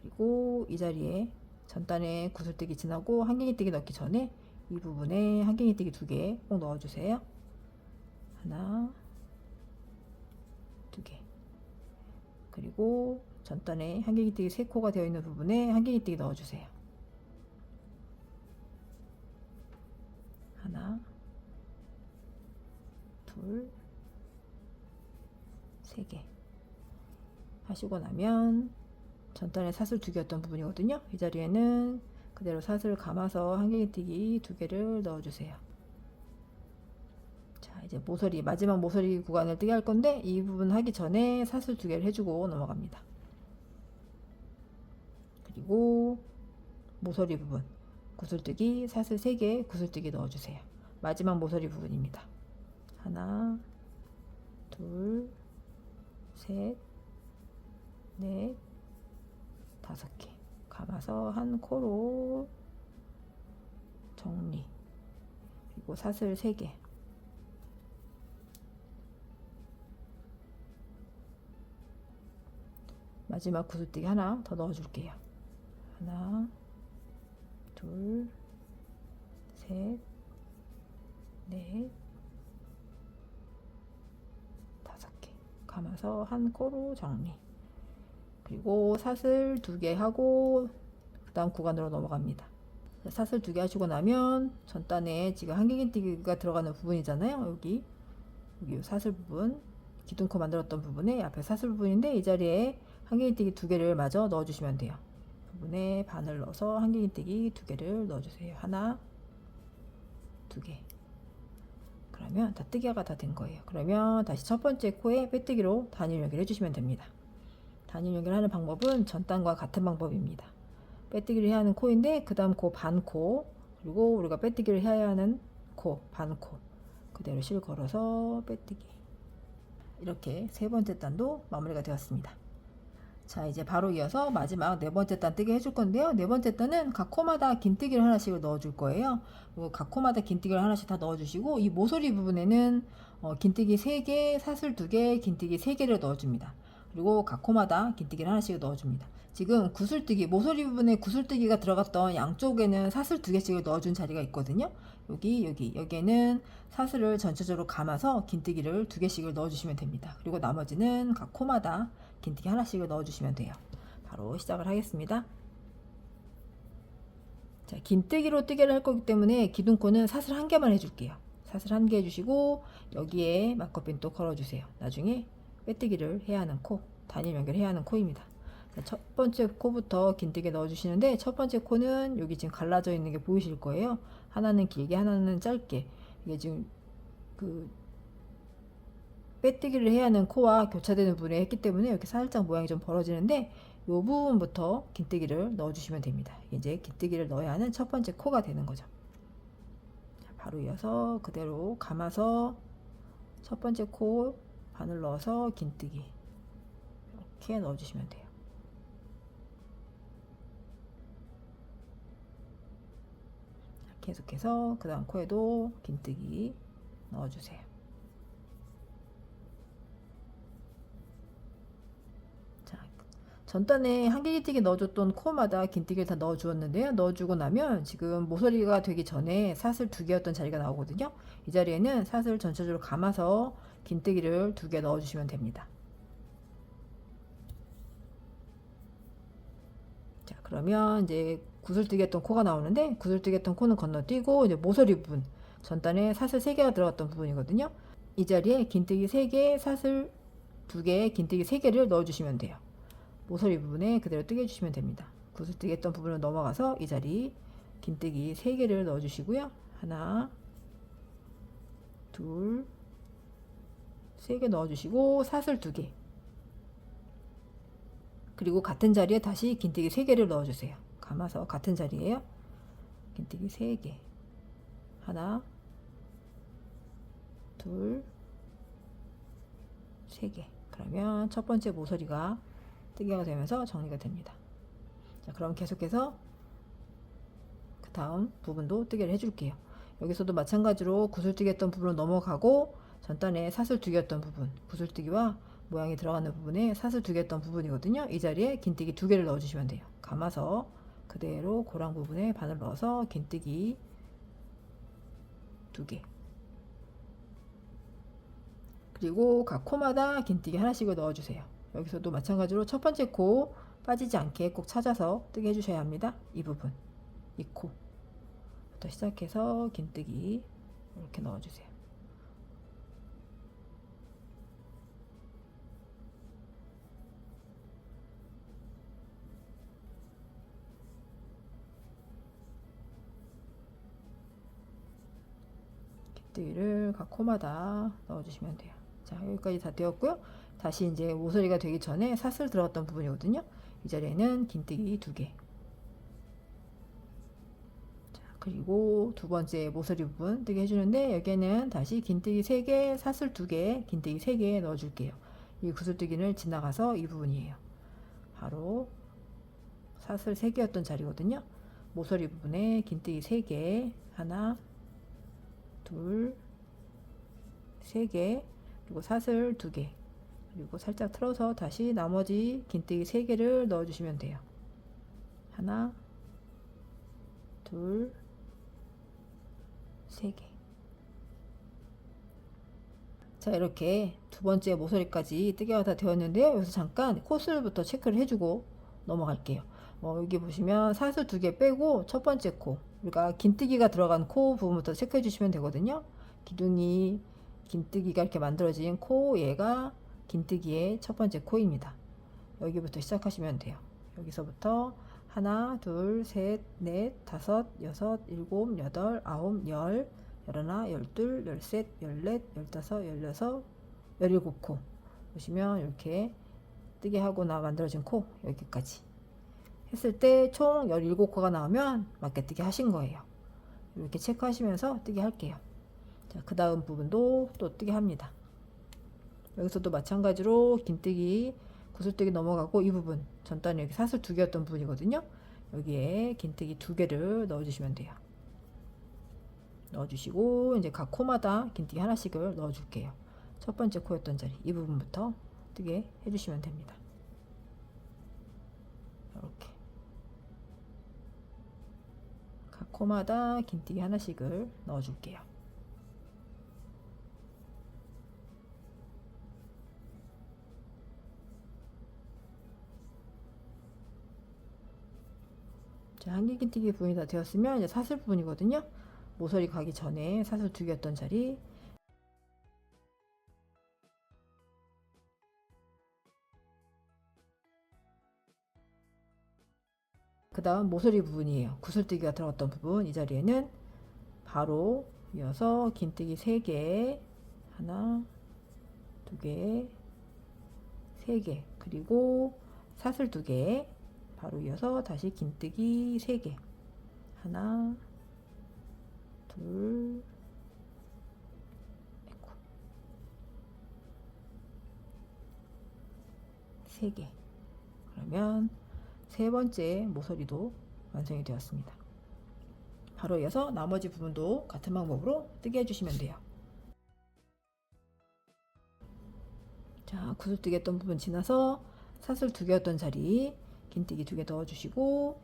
Speaker 1: 그리고 이 자리에 전단에 구슬뜨기 지나고 한길기뜨기 넣기 전에 이 부분에 한길기뜨기 2개 꼭 넣어주세요. 하나, 2개. 그리고 전단에 한길기뜨기 3코가 되어 있는 부분에 한길기뜨기 넣어주세요. 하나, 둘, 3개 하시고 나면 전단에 사슬 2개였던 부분이거든요. 이 자리에는 그대로 사슬 감아서 한길기뜨기 2개를 넣어주세요. 자, 이제 모서리, 마지막 모서리 구간을 뜨게 할 건데, 이 부분 하기 전에 사슬 2개를 해주고 넘어갑니다. 그리고 모서리 부분 구슬뜨기 사슬 3개 구슬뜨기 넣어주세요. 마지막 모서리 부분입니다. 하나, 둘, 셋, 넷, 5개 감아서 한 코로 정리. 그리고 사슬 3개 마지막 구슬뜨기 하나 더 넣어줄게요. 하나, 둘, 셋, 넷, 5개 감아서 한 코로 정리. 그리고 사슬 2개 하고 그 다음 구간으로 넘어갑니다. 사슬 2개 하시고 나면 전단에 지금 한길기뜨기가 들어가는 부분이잖아요. 여기 사슬 부분, 기둥코 만들었던 부분에 앞에 사슬 부분인데, 이 자리에 한길기뜨기 2개를 마저 넣어주시면 돼요. 부분에 바늘 넣어서 한길기뜨기 2개를 넣어주세요. 하나, 2개. 그러면 다 뜨개가 다 된 거예요. 그러면 다시 첫 번째 코에 빼뜨기로 단일 연결 해주시면 됩니다. 단일 연결하는 방법은 전단과 같은 방법입니다. 빼뜨기를 해야 하는 코인데, 그 다음 코 반코, 그리고 우리가 빼뜨기를 해야 하는 코 반코 그대로 실 걸어서 빼뜨기. 이렇게 세 번째 단도 마무리가 되었습니다. 자, 이제 바로 이어서 마지막 네 번째 단 뜨기 해줄 건데요. 네 번째 단은 각 코마다 긴뜨기를 하나씩 넣어줄 거예요. 그리고 각 코마다 긴뜨기를 하나씩 다 넣어주시고, 이 모서리 부분에는 긴뜨기 3개, 사슬 2개, 긴뜨기 3개를 넣어줍니다. 그리고 각 코마다 긴뜨기를 하나씩 넣어줍니다. 지금 구슬뜨기, 모서리 부분에 구슬뜨기가 들어갔던 양쪽에는 사슬 2개씩을 넣어준 자리가 있거든요. 여기에는 사슬을 전체적으로 감아서 긴뜨기를 2개씩을 넣어주시면 됩니다. 그리고 나머지는 각 코마다 긴뜨기 하나씩을 넣어주시면 돼요. 바로 시작을 하겠습니다. 자, 긴뜨기로 뜨개를 할 거기 때문에 기둥코는 사슬 1개만 해줄게요. 사슬 1개 해주시고 여기에 막커핀 또 걸어주세요. 나중에 빼뜨기를 해야 하는 코, 단일 연결해야 하는 코입니다. 자, 첫 번째 코부터 긴뜨기 넣어주시는데, 첫 번째 코는 여기 지금 갈라져 있는 게 보이실 거예요. 하나는 길게, 하나는 짧게. 이게 지금 그 빼뜨기를 해야 하는 코와 교차되는 부분에 했기 때문에 이렇게 살짝 모양이 좀 벌어지는데, 이 부분부터 긴뜨기를 넣어주시면 됩니다. 이제 긴뜨기를 넣어야 하는 첫 번째 코가 되는 거죠. 자, 바로 이어서 그대로 감아서 첫 번째 코 바늘 넣어서 긴뜨기 이렇게 넣어주시면 돼요. 계속해서 그 다음 코에도 긴뜨기 넣어주세요. 자, 전단에 한길기뜨기 넣어줬던 코마다 긴뜨기를 다 넣어주었는데요. 넣어주고 나면 지금 모서리가 되기 전에 사슬 2개였던 자리가 나오거든요. 이 자리에는 사슬 전체적으로 감아서 긴뜨기를 2개 넣어주시면 됩니다. 자, 그러면 이제 구슬뜨기 했던 코가 나오는데, 구슬뜨기 했던 코는 건너뛰고 이제 모서리 부분, 전단에 사슬 3개가 들어갔던 부분이거든요. 이 자리에 긴뜨기 3개, 사슬 2개, 긴뜨기 3개를 넣어주시면 돼요. 모서리 부분에 그대로 뜨게 해주시면 됩니다. 구슬뜨기 했던 부분을 넘어가서 이 자리 긴뜨기 3개를 넣어주시고요. 하나, 둘, 3개 넣어주시고 사슬 2개. 그리고 같은 자리에 다시 긴뜨기 3개를 넣어주세요. 감아서 같은 자리에요. 긴뜨기 3개. 하나, 둘, 3개. 그러면 첫 번째 모서리가 뜨개가 되면서 정리가 됩니다. 자, 그럼 계속해서 그 다음 부분도 뜨개를 해줄게요. 여기서도 마찬가지로 구슬뜨기 했던 부분으로 넘어가고 전단에 사슬 2개 했던 부분, 구슬뜨기와 모양이 들어가는 부분에 사슬 2개 했던 부분이거든요. 이 자리에 긴뜨기 2개를 넣어주시면 돼요. 감아서 그대로 고랑 부분에 바늘 넣어서 긴뜨기 2개. 그리고 각 코마다 긴뜨기 하나씩을 넣어주세요. 여기서도 마찬가지로 첫 번째 코 빠지지 않게 꼭 찾아서 뜨게 해주셔야 합니다. 이 부분, 이 코부터 시작해서 긴뜨기 이렇게 넣어주세요. 긴뜨기를 각 코마다 넣어주시면 돼요. 자, 여기까지 다 되었고요. 다시 이제 모서리가 되기 전에 사슬 들어갔던 부분이거든요. 이 자리에는 긴뜨기 2개. 자, 그리고 두 번째 모서리 부분 뜨게 해주는데 여기에는 다시 긴뜨기 3개, 사슬 2개, 긴뜨기 3개 넣어줄게요. 이 구슬뜨기를 지나가서 이 부분이에요. 바로 사슬 3개였던 자리거든요. 모서리 부분에 긴뜨기 3개, 하나, 둘, 3개, 그리고 사슬 2개, 그리고 살짝 틀어서 다시 나머지 긴뜨기 3개를 넣어주시면 돼요. 하나, 둘, 3개. 자, 이렇게 두 번째 모서리까지 뜨개가 다 되었는데요. 여기서 잠깐 코술부터 체크를 해주고 넘어갈게요. 여기 보시면 사슬 2개 빼고 첫 번째 코, 우리가 긴뜨기가 들어간 코 부분부터 체크해 주시면 되거든요. 기둥이 긴뜨기가 이렇게 만들어진 코, 얘가 긴뜨기의 첫 번째 코입니다. 여기부터 시작하시면 돼요. 여기서부터 하나, 둘, 셋, 넷, 다섯, 여섯, 일곱, 여덟, 아홉, 열, 열하나, 열둘, 열셋, 열넷, 열다섯, 열여섯, 열일곱 코. 보시면 이렇게 뜨개하고 만들어진 코 여기까지 했을 때 총 17코가 나오면 맞게 뜨개 하신 거예요. 이렇게 체크하시면서 뜨개 할게요. 자, 그 다음 부분도 또 뜨개 합니다. 여기서도 마찬가지로 긴뜨기, 구슬뜨기 넘어가고 이 부분 전단에 여기 사슬 2개였던 부분이거든요. 여기에 긴뜨기 2개를 넣어주시면 돼요. 넣어주시고 이제 각 코마다 긴뜨기 하나씩을 넣어줄게요. 첫 번째 코였던 자리 이 부분부터 뜨게 해주시면 됩니다. 이렇게 각 코마다 긴뜨기 하나씩을 넣어줄게요. 자, 한길 긴뜨기 부분이 다 되었으면 이제 사슬 부분이거든요. 모서리 가기 전에 사슬 2개였던 자리 그 다음 모서리 부분이에요. 구슬뜨기가 들어갔던 부분 이 자리에는 바로 이어서 긴뜨기 3개, 하나, 2개, 3개, 그리고 사슬 2개, 바로 이어서 다시 긴뜨기 3개, 하나, 둘, 3개. 그러면 세 번째 모서리도 완성이 되었습니다. 바로 이어서 나머지 부분도 같은 방법으로 뜨게 해주시면 돼요. 자, 구슬뜨기 했던 부분 지나서 사슬 2개였던 자리 긴뜨기 2개 넣어주시고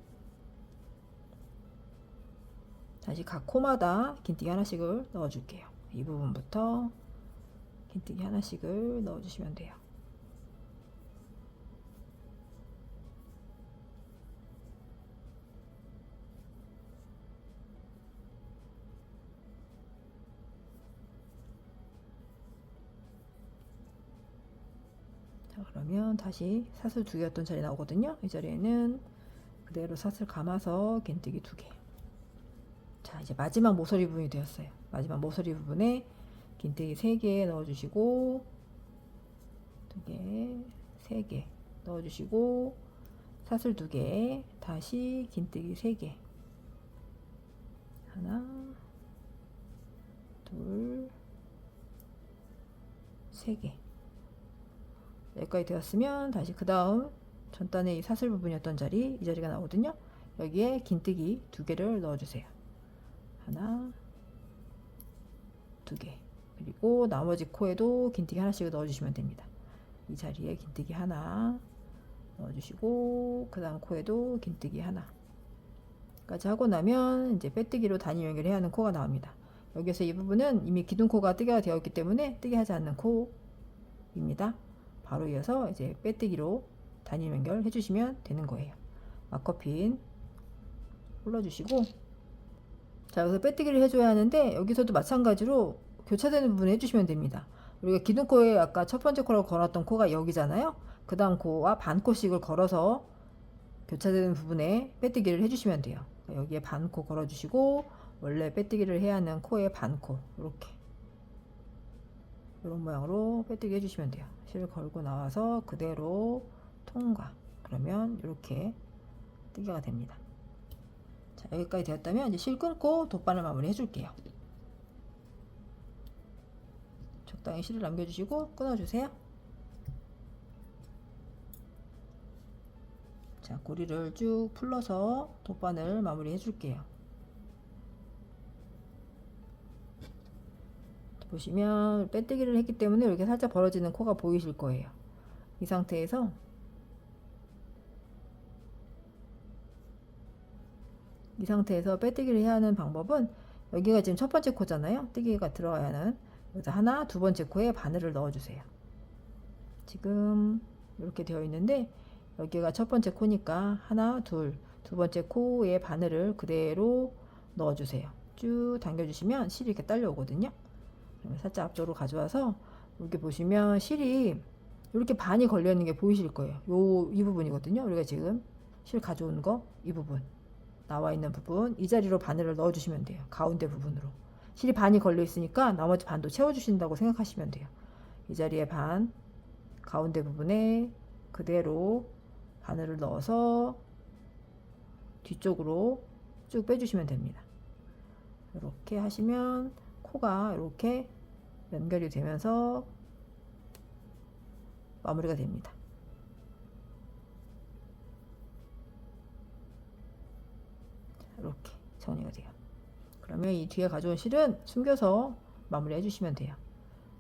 Speaker 1: 다시 각 코마다 긴뜨기 하나씩을 넣어줄게요. 이 부분부터 긴뜨기 하나씩을 넣어주시면 돼요. 자, 그러면 다시 사슬 2개였던 자리 나오거든요. 이 자리에는 그대로 사슬 감아서 긴뜨기 2개. 자, 이제 마지막 모서리 부분이 되었어요. 마지막 모서리 부분에 긴뜨기 3개 넣어주시고 2개, 3개 넣어주시고 사슬 2개, 다시 긴뜨기 3개, 하나, 둘, 3개. 여기까지 되었으면 다시 그 다음 전단의 이 사슬 부분이었던 자리, 이 자리가 나오거든요. 여기에 긴뜨기 2개를 넣어주세요. 하나, 2개. 그리고 나머지 코에도 긴뜨기 하나씩 넣어주시면 됩니다. 이 자리에 긴뜨기 하나 넣어주시고 그 다음 코에도 긴뜨기 하나까지 하고 나면 이제 빼뜨기로 단위 연결해야 하는 코가 나옵니다. 여기서 이 부분은 이미 기둥코가 뜨개가 되어 있기 때문에 뜨개 하지 않는 코입니다. 바로 이어서 이제 빼뜨기로 단위 연결 해주시면 되는 거예요. 마커핀 올려주시고, 자, 여기서 빼뜨기를 해줘야 하는데 여기서도 마찬가지로 교차되는 부분 해주시면 됩니다. 우리가 기둥코에 아까 첫 번째 코라고 걸었던 코가 여기잖아요. 그 다음 코와 반코씩을 걸어서 교차되는 부분에 빼뜨기를 해주시면 돼요. 여기에 반코 걸어주시고 원래 빼뜨기를 해야 하는 코에 반코, 이렇게 이런 모양으로 빼뜨기 해주시면 돼요. 실 걸고 나와서 그대로 통과. 그러면 이렇게 뜨개가 됩니다. 자, 여기까지 되었다면 이제 실 끊고 돗바늘 마무리 해줄게요. 적당히 실을 남겨주시고 끊어주세요. 자, 고리를 쭉 풀러서 돗바늘 마무리 해줄게요. 보시면 빼뜨기를 했기 때문에 이렇게 살짝 벌어지는 코가 보이실 거예요. 이 상태에서 빼뜨기를 해야 하는 방법은, 여기가 지금 첫 번째 코잖아요. 뜨개가 들어가야 하는, 여기서 하나, 두 번째 코에 바늘을 넣어주세요. 지금 이렇게 되어 있는데 여기가 첫 번째 코니까 하나, 둘, 두 번째 코에 바늘을 그대로 넣어주세요. 쭉 당겨주시면 실이 이렇게 딸려오거든요. 살짝 앞쪽으로 가져와서 여기 보시면 실이 이렇게 반이 걸려 있는 게 보이실 거예요. 이 부분이거든요. 우리가 지금 실 가져온 거, 이 부분, 나와 있는 부분, 이 자리로 바늘을 넣어 주시면 돼요. 가운데 부분으로 실이 반이 걸려 있으니까 나머지 반도 채워 주신다고 생각하시면 돼요. 이 자리에 반, 가운데 부분에 그대로 바늘을 넣어서 뒤쪽으로 쭉 빼주시면 됩니다. 이렇게 하시면 코가 이렇게 연결이 되면서 마무리가 됩니다. 이렇게 정리가 돼요. 그러면 이 뒤에 가져온 실은 숨겨서 마무리 해주시면 돼요.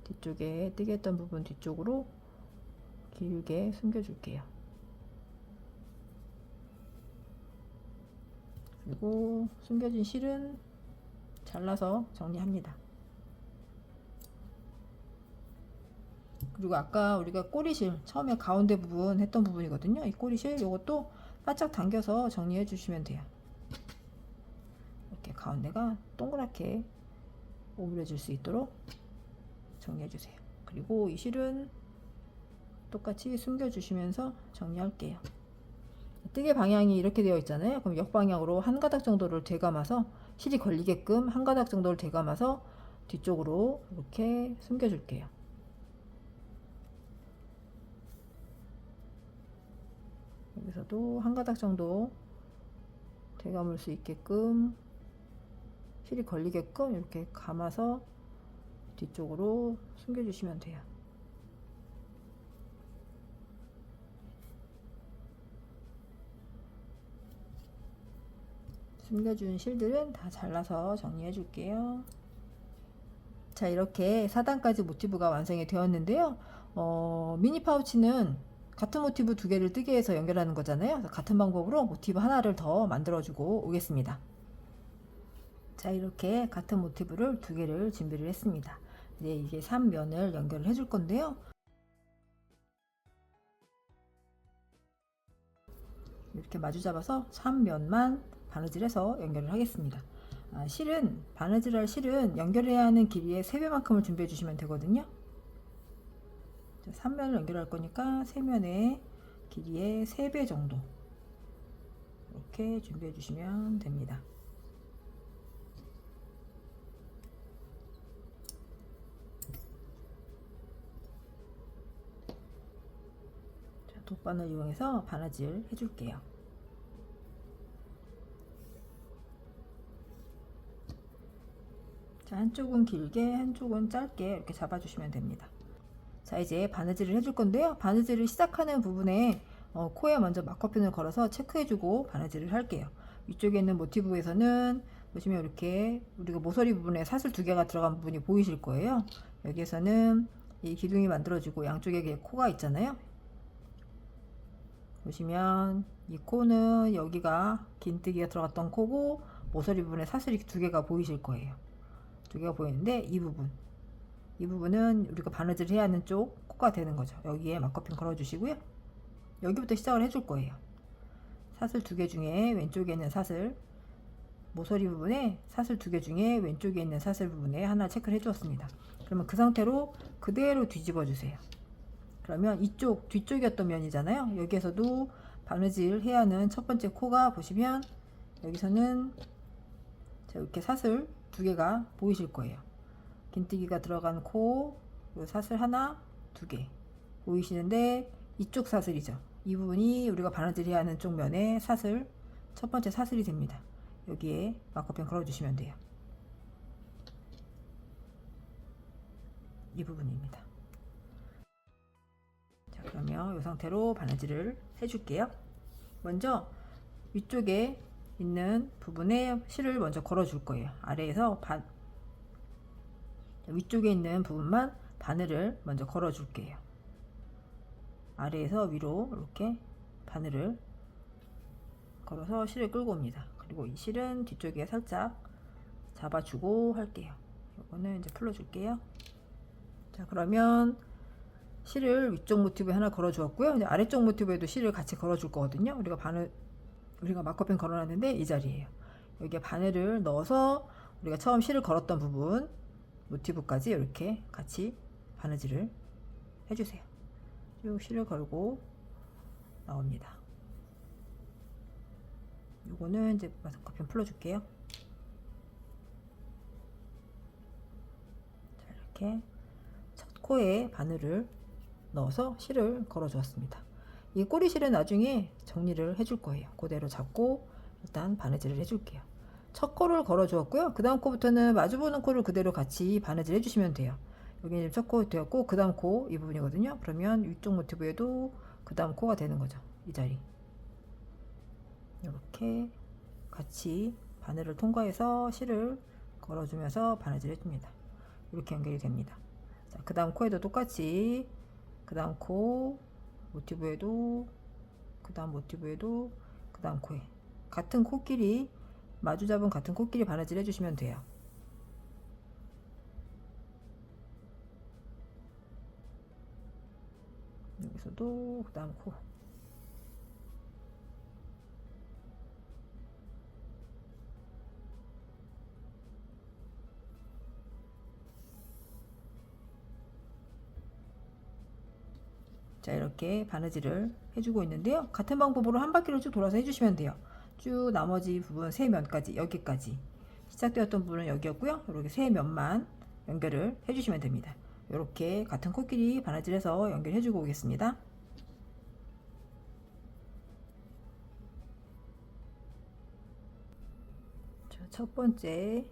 Speaker 1: 뒤쪽에 뜨개 했던 부분 뒤쪽으로 길게 숨겨줄게요. 그리고 숨겨진 실은 잘라서 정리합니다. 그리고 아까 우리가 꼬리실 처음에 가운데 부분 했던 부분이거든요. 이 꼬리실 이것도 바짝 당겨서 정리해 주시면 돼요. 이렇게 가운데가 동그랗게 오므려질 수 있도록 정리해 주세요. 그리고 이 실은 똑같이 숨겨 주시면서 정리할게요. 뜨개 방향이 이렇게 되어 있잖아요. 그럼 역방향으로 한 가닥 정도를 되감아서, 실이 걸리게끔 한 가닥 정도를 되감아서 뒤쪽으로 이렇게 숨겨 줄게요. 여기서도 한 가닥 정도 되감을 수 있게끔, 실이 걸리게끔 이렇게 감아서 뒤쪽으로 숨겨 주시면 돼요. 숨겨준 실들은 다 잘라서 정리해 줄게요. 자, 이렇게 4단까지 모티브가 완성이 되었는데요. 미니 파우치는 같은 모티브 2개를 뜨개해서 연결하는 거잖아요. 그래서 같은 방법으로 모티브 하나를 더 만들어 주고 오겠습니다. 자, 이렇게 같은 모티브를 2개를 준비를 했습니다. 이제 이게 3면을 연결을 해줄 건데요. 이렇게 마주 잡아서 3면만 바느질해서 연결을 하겠습니다. 실은, 바느질할 실은 연결해야 하는 길이의 3배만큼을 준비해 주시면 되거든요. 3면을 연결할 거니까 3면의 길이의 3배 정도 이렇게 준비해 주시면 됩니다. 6번을 이용해서 바느질 해줄게요. 자, 한쪽은 길게 한쪽은 짧게 이렇게 잡아주시면 됩니다. 자, 이제 바느질을 해줄 건데요. 바느질을 시작하는 부분에 코에 먼저 마커핀을 걸어서 체크해주고 바느질을 할게요. 위쪽에 있는 모티브에서는 보시면 이렇게 우리가 모서리 부분에 사슬 2개가 들어간 부분이 보이실 거예요. 여기에서는 이 기둥이 만들어지고 양쪽에 코가 있잖아요. 보시면 이 코는 여기가 긴뜨기가 들어갔던 코고 모서리 부분에 사슬이 2개가 보이실 거예요. 2개가 보이는데 이 부분은 우리가 바느질 해야 하는 쪽 코가 되는 거죠. 여기에 마커핀 걸어 주시고요. 여기부터 시작을 해줄 거예요. 사슬 2개 중에 왼쪽에 있는 사슬, 모서리 부분에 사슬 2개 중에 왼쪽에 있는 사슬 부분에 하나 체크를 해 주었습니다. 그러면 그 상태로 그대로 뒤집어 주세요. 그러면 이쪽 뒤쪽이었던 면이잖아요. 여기에서도 바느질 해야 하는 첫 번째 코가 보시면 여기서는 이렇게 사슬 2개가 보이실 거예요. 긴뜨기가 들어간 코, 사슬 하나, 2개 보이시는데 이쪽 사슬이죠. 이 부분이 우리가 바느질 해야 하는 쪽 면에 사슬, 첫 번째 사슬이 됩니다. 여기에 마커펜 걸어주시면 돼요. 이 부분입니다. 자, 그러면 이 상태로 바느질을 해줄게요. 먼저 위쪽에 있는 부분에 실을 먼저 걸어줄 거예요. 아래에서 위쪽에 있는 부분만 바늘을 먼저 걸어줄게요. 아래에서 위로 이렇게 바늘을 걸어서 실을 끌고 옵니다. 그리고 이 실은 뒤쪽에 살짝 잡아주고 할게요. 이거는 이제 풀어줄게요. 자, 그러면 실을 위쪽 모티브에 하나 걸어 주었고요. 이제 아래쪽 모티브에도 실을 같이 걸어 줄 거거든요. 우리가 마커펜 걸어 놨는데 이 자리에요. 여기에 바늘을 넣어서 우리가 처음 실을 걸었던 부분 모티브까지 이렇게 같이 바느질을 해주세요. 쭉 실을 걸고 나옵니다. 요거는 이제 마커펜 풀어줄게요. 자, 이렇게 첫 코에 바늘을 넣어서 실을 걸어 주었습니다. 이 꼬리실은 나중에 정리를 해줄 거예요. 그대로 잡고 일단 바느질을 해줄게요. 첫 코를 걸어 주었고요. 그 다음 코부터는 마주보는 코를 그대로 같이 바느질 해주시면 돼요. 여기는 첫 코 되었고 그 다음 코 이 부분이거든요. 그러면 위쪽 모티브에도 그 다음 코가 되는 거죠. 이 자리 이렇게 같이 바늘을 통과해서 실을 걸어주면서 바느질 해줍니다. 이렇게 연결이 됩니다. 자, 그 다음 코에도 똑같이 그 다음 코 모티브에도 그 다음 모티브에도 그 다음 코에 같은 코끼리 마주 잡은 같은 코끼리 바느질 해주시면 돼요. 여기서도 그 다음 코 자, 이렇게 바느질을 해주고 있는데요. 같은 방법으로 한 바퀴를 쭉 돌아서 해주시면 돼요. 쭉 나머지 부분 세 면까지 여기까지 시작되었던 부분은 여기였고요. 이렇게 세 면만 연결을 해주시면 됩니다. 이렇게 같은 코끼리 바느질해서 연결해주고 오겠습니다. 자, 첫 번째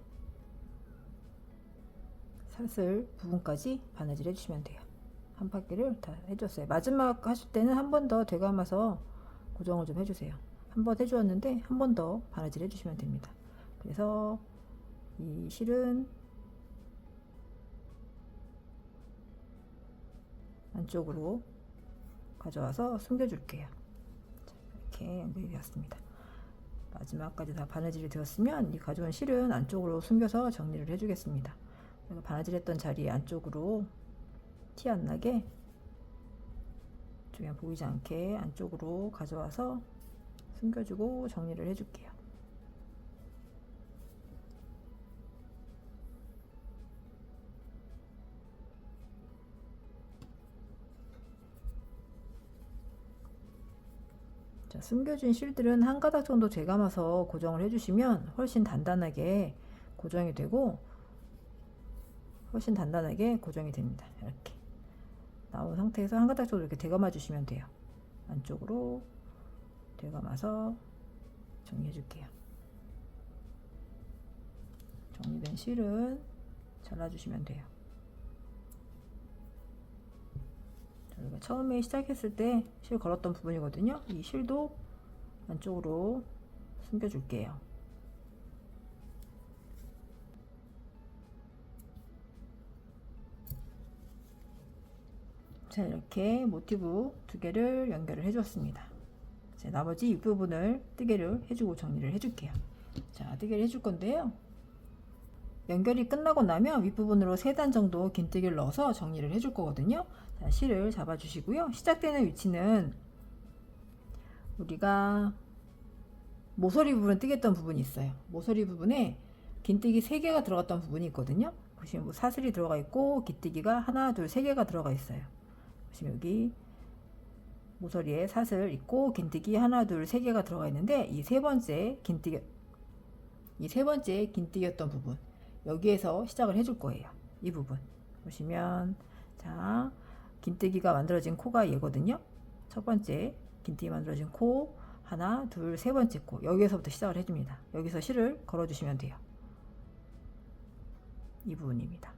Speaker 1: 사슬 부분까지 바느질 해주시면 돼요. 한 바퀴를 다 해줬어요. 마지막 하실 때는 한 번 더 되감아서 고정을 좀 해주세요. 한 번 해주었는데 한 번 더 바느질 해주시면 됩니다. 그래서 이 실은 안쪽으로 가져와서 숨겨줄게요. 이렇게 연결이 되었습니다. 마지막까지 다 바느질이 되었으면 이 가져온 실은 안쪽으로 숨겨서 정리를 해주겠습니다. 바느질했던 자리 안쪽으로 티 안 나게 쪽에 보이지 않게 안쪽으로 가져와서 숨겨주고 정리를 해줄게요. 자, 숨겨진 실들은 한 가닥 정도 되감아서 고정을 해주시면 훨씬 단단하게 고정이 되고 훨씬 단단하게 고정이 됩니다. 이렇게 나온 상태에서 한 가닥 정도 이렇게 되감아 주시면 돼요. 안쪽으로 들어가면서 정리해 줄게요. 정리된 실은 잘라주시면 돼요. 저희가 처음에 시작했을 때 실 걸었던 부분이거든요. 이 실도 안쪽으로 숨겨줄게요. 자, 이렇게 모티브 두 개를 연결을 해주었습니다. 자, 나머지 윗부분을 뜨개를 해주고 정리를 해줄게요. 자, 뜨개를 해줄 건데요. 연결이 끝나고 나면 윗부분으로 3단 정도 긴뜨기를 넣어서 정리를 해줄 거거든요. 자, 실을 잡아 주시고요. 시작되는 위치는 우리가 모서리 부분 뜨겠던 부분이 있어요. 모서리 부분에 긴뜨기 3개가 들어갔던 부분이 있거든요. 보시면 뭐 사슬이 들어가 있고 긴뜨기가 하나, 둘, 3개가 들어가 있어요. 보시면 여기 모서리에 사슬 있고 긴뜨기 하나, 둘, 3개가 들어가 있는데 이 세 번째 긴뜨기였던 부분, 여기에서 시작을 해줄 거예요. 이 부분 보시면, 자, 긴뜨기가 만들어진 코가 얘거든요. 첫 번째 긴뜨기 만들어진 코, 하나, 둘, 세 번째 코, 여기에서부터 시작을 해줍니다. 여기서 실을 걸어주시면 돼요. 이 부분입니다.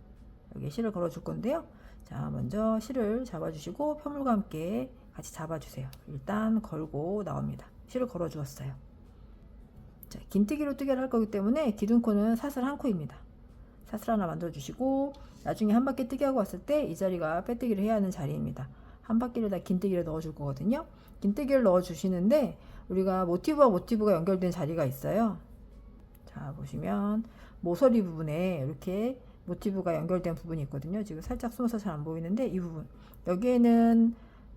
Speaker 1: 여기에 실을 걸어줄 건데요. 자, 먼저 실을 잡아주시고 편물과 함께 같이 잡아주세요. 일단 걸고 나옵니다. 실을 걸어 주었어요. 자, 긴뜨기로 뜨개를 할 거기 때문에 기둥코는 사슬 한 코입니다. 사슬 하나 만들어 주시고, 나중에 한 바퀴 뜨개하고 왔을 때 이 자리가 빼뜨기를 해야 하는 자리입니다. 한 바퀴를 다 긴뜨기를 넣어 줄 거거든요. 긴뜨기를 넣어 주시는데 우리가 모티브와 모티브가 연결된 자리가 있어요. 자, 보시면 모서리 부분에 이렇게 모티브가 연결된 부분이 있거든요. 지금 살짝 숨어서 잘 안 보이는데 이 부분, 여기에는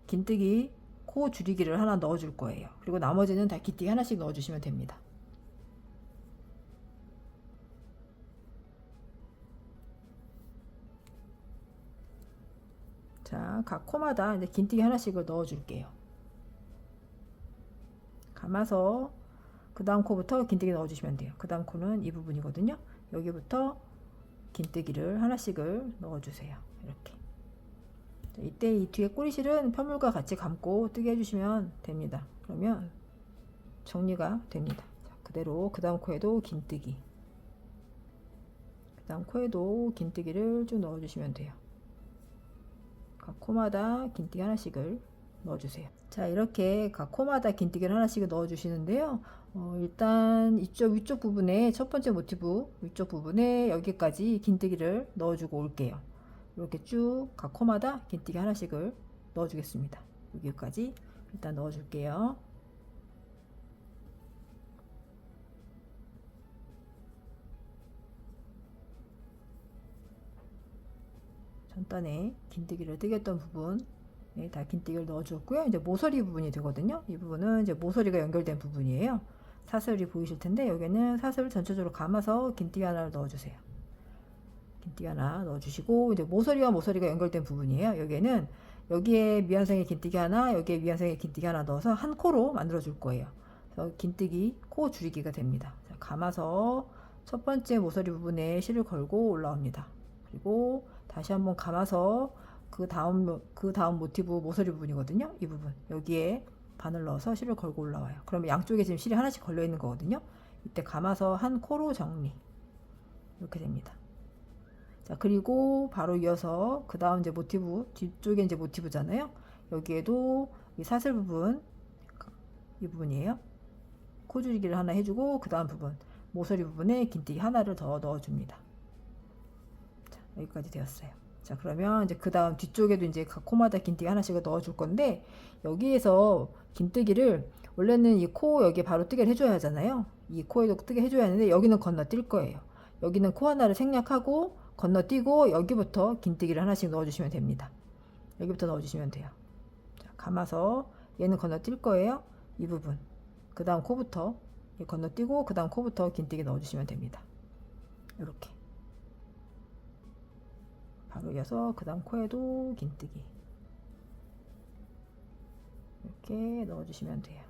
Speaker 1: 긴뜨기 코 줄이기를 하나 넣어 줄 거예요. 그리고 나머지는 다 긴뜨기 하나씩 넣어 주시면 됩니다. 자, 각 코마다 이제 긴뜨기 하나씩을 넣어 줄게요. 감아서 그 다음 코부터 긴뜨기 넣어 주시면 돼요. 그 다음 코는 이 부분이거든요. 여기부터 긴뜨기를 하나씩을 넣어 주세요. 이렇게. 자, 이때 이 뒤에 꼬리실은 편물과 같이 감고 뜨게 해주시면 됩니다. 그러면 정리가 됩니다. 자, 그대로 그 다음 코에도 긴뜨기, 그 다음 코에도 긴뜨기를 쭉 넣어 주시면 돼요. 각 코마다 긴뜨기 하나씩을 넣어주세요. 자, 이렇게 각 코마다 긴뜨기를 하나씩 넣어주시는데요. 일단 위쪽 부분에 첫 번째 모티브 위쪽 부분에 여기까지 긴뜨기를 넣어주고 올게요. 이렇게 쭉 각 코마다 긴뜨기 하나씩을 넣어주겠습니다. 여기까지 일단 넣어줄게요. 전단에 긴뜨기를 뜨겠던 부분, 네, 다 긴뜨기를 넣어주었고요. 이제 모서리 부분이 되거든요. 이 부분은 이제 모서리가 연결된 부분이에요. 사슬이 보이실 텐데 여기는 사슬을 전체적으로 감아서 긴뜨기 하나를 넣어주세요. 긴뜨기 하나 넣어주시고, 이제 모서리와 모서리가 연결된 부분이에요. 여기에는 여기에 미완성의 긴뜨기 하나, 여기에 미완성의 긴뜨기 하나 넣어서 한 코로 만들어 줄 거예요. 그래서 긴뜨기 코 줄이기가 됩니다. 자, 감아서 첫 번째 모서리 부분에 실을 걸고 올라옵니다. 그리고 다시 한번 감아서 그 다음 모티브 모서리 부분이거든요. 이 부분, 여기에 바늘 넣어서 실을 걸고 올라와요. 그러면 양쪽에 지금 실이 하나씩 걸려 있는 거거든요. 이때 감아서 한 코로 정리, 이렇게 됩니다. 자, 그리고 바로 이어서 그 다음 이제 모티브, 뒤쪽에 이제 모티브잖아요. 여기에도 이 사슬 부분, 이 부분이에요. 코 줄이기를 하나 해주고, 그 다음 부분 모서리 부분에 긴뜨기 하나를 더 넣어줍니다. 자, 여기까지 되었어요. 자, 그러면 이제 그 다음 뒤쪽에도 이제 각 코마다 긴뜨기 하나씩을 넣어줄 건데, 여기에서 긴뜨기를 원래는 이 코 여기에 바로 뜨개를 해줘야 하잖아요. 이 코에도 뜨개 해줘야 하는데 여기는 건너뛸 거예요. 여기는 코 하나를 생략하고 건너뛰고 여기부터 긴뜨기를 하나씩 넣어주시면 됩니다. 여기부터 넣어주시면 돼요. 자, 감아서 얘는 건너뛸 거예요. 이 부분, 그 다음 코부터 건너뛰고 그 다음 코부터 긴뜨기 넣어주시면 됩니다. 이렇게 바로 이어서 그 다음 코에도 긴뜨기 이렇게 넣어주시면 돼요.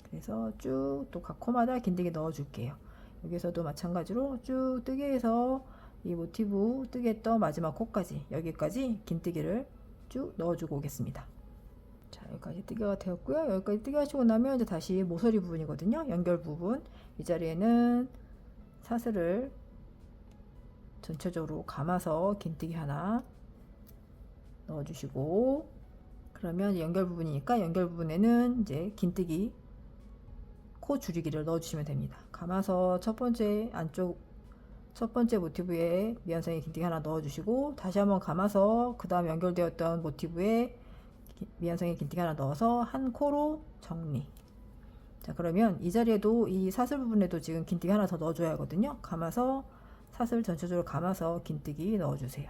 Speaker 1: 그래서 쭉 또 각 코마다 긴뜨기 넣어줄게요. 여기서도 마찬가지로 쭉 뜨개에서 이 모티브 뜨개 했던 마지막 코까지 여기까지 긴뜨기를 쭉 넣어주고 오겠습니다. 자, 여기까지 뜨개가 되었고요. 여기까지 뜨개 하시고 나면 이제 다시 모서리 부분이거든요. 연결 부분. 이 자리에는 사슬을 전체적으로 감아서 긴뜨기 하나 넣어주시고, 그러면 연결 부분이니까 연결 부분에는 이제 긴뜨기 코 줄이기를 넣어주시면 됩니다. 감아서 첫 번째 모티브에 미완성의 긴뜨기 하나 넣어주시고, 다시 한번 감아서 그 다음 연결되었던 모티브에 미완성의 긴뜨기 하나 넣어서 한 코로 정리. 자, 그러면 이 자리에도 이 사슬 부분에도 지금 긴뜨기 하나 더 넣어줘야 하거든요. 감아서 사슬 전체적으로 감아서 긴뜨기 넣어주세요.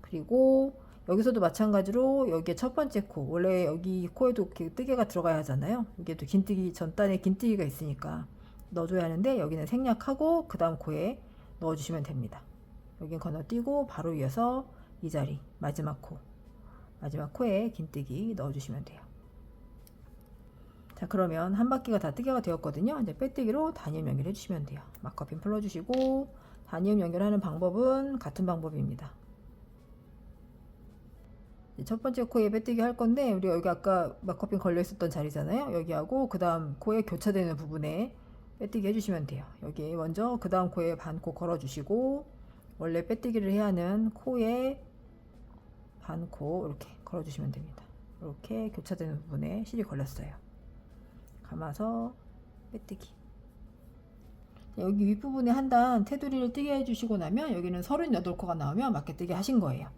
Speaker 1: 그리고 여기서도 마찬가지로 여기에 첫 번째 코, 원래 여기 코에도 이렇게 뜨개가 들어가야 하잖아요. 이게 또 긴뜨기 전단에 긴뜨기가 있으니까 넣어줘야 하는데, 여기는 생략하고 그 다음 코에 넣어주시면 됩니다. 여긴 건너뛰고 바로 이어서 이 자리 마지막 코에 긴뜨기 넣어주시면 돼요. 자, 그러면 한 바퀴가 다 뜨개가 되었거든요. 이제 빼뜨기로 단위음 연결해 주시면 돼요. 마커핀 풀어주시고, 단위음 연결하는 방법은 같은 방법입니다. 첫 번째 코에 빼뜨기 할 건데, 우리 여기 아까 마커핀 걸려 있었던 자리잖아요. 여기하고 그 다음 코에 교차되는 부분에 빼뜨기 해주시면 돼요. 여기 먼저 그 다음 코에 반코 걸어주시고, 원래 빼뜨기를 해야 하는 코에 반코 이렇게 걸어주시면 됩니다. 이렇게 교차되는 부분에 실이 걸렸어요. 감아서 빼뜨기. 여기 윗부분에 한 단 테두리를 뜨게 해주시고 나면 여기는 38코가 나오면 맞게 뜨게 하신 거예요.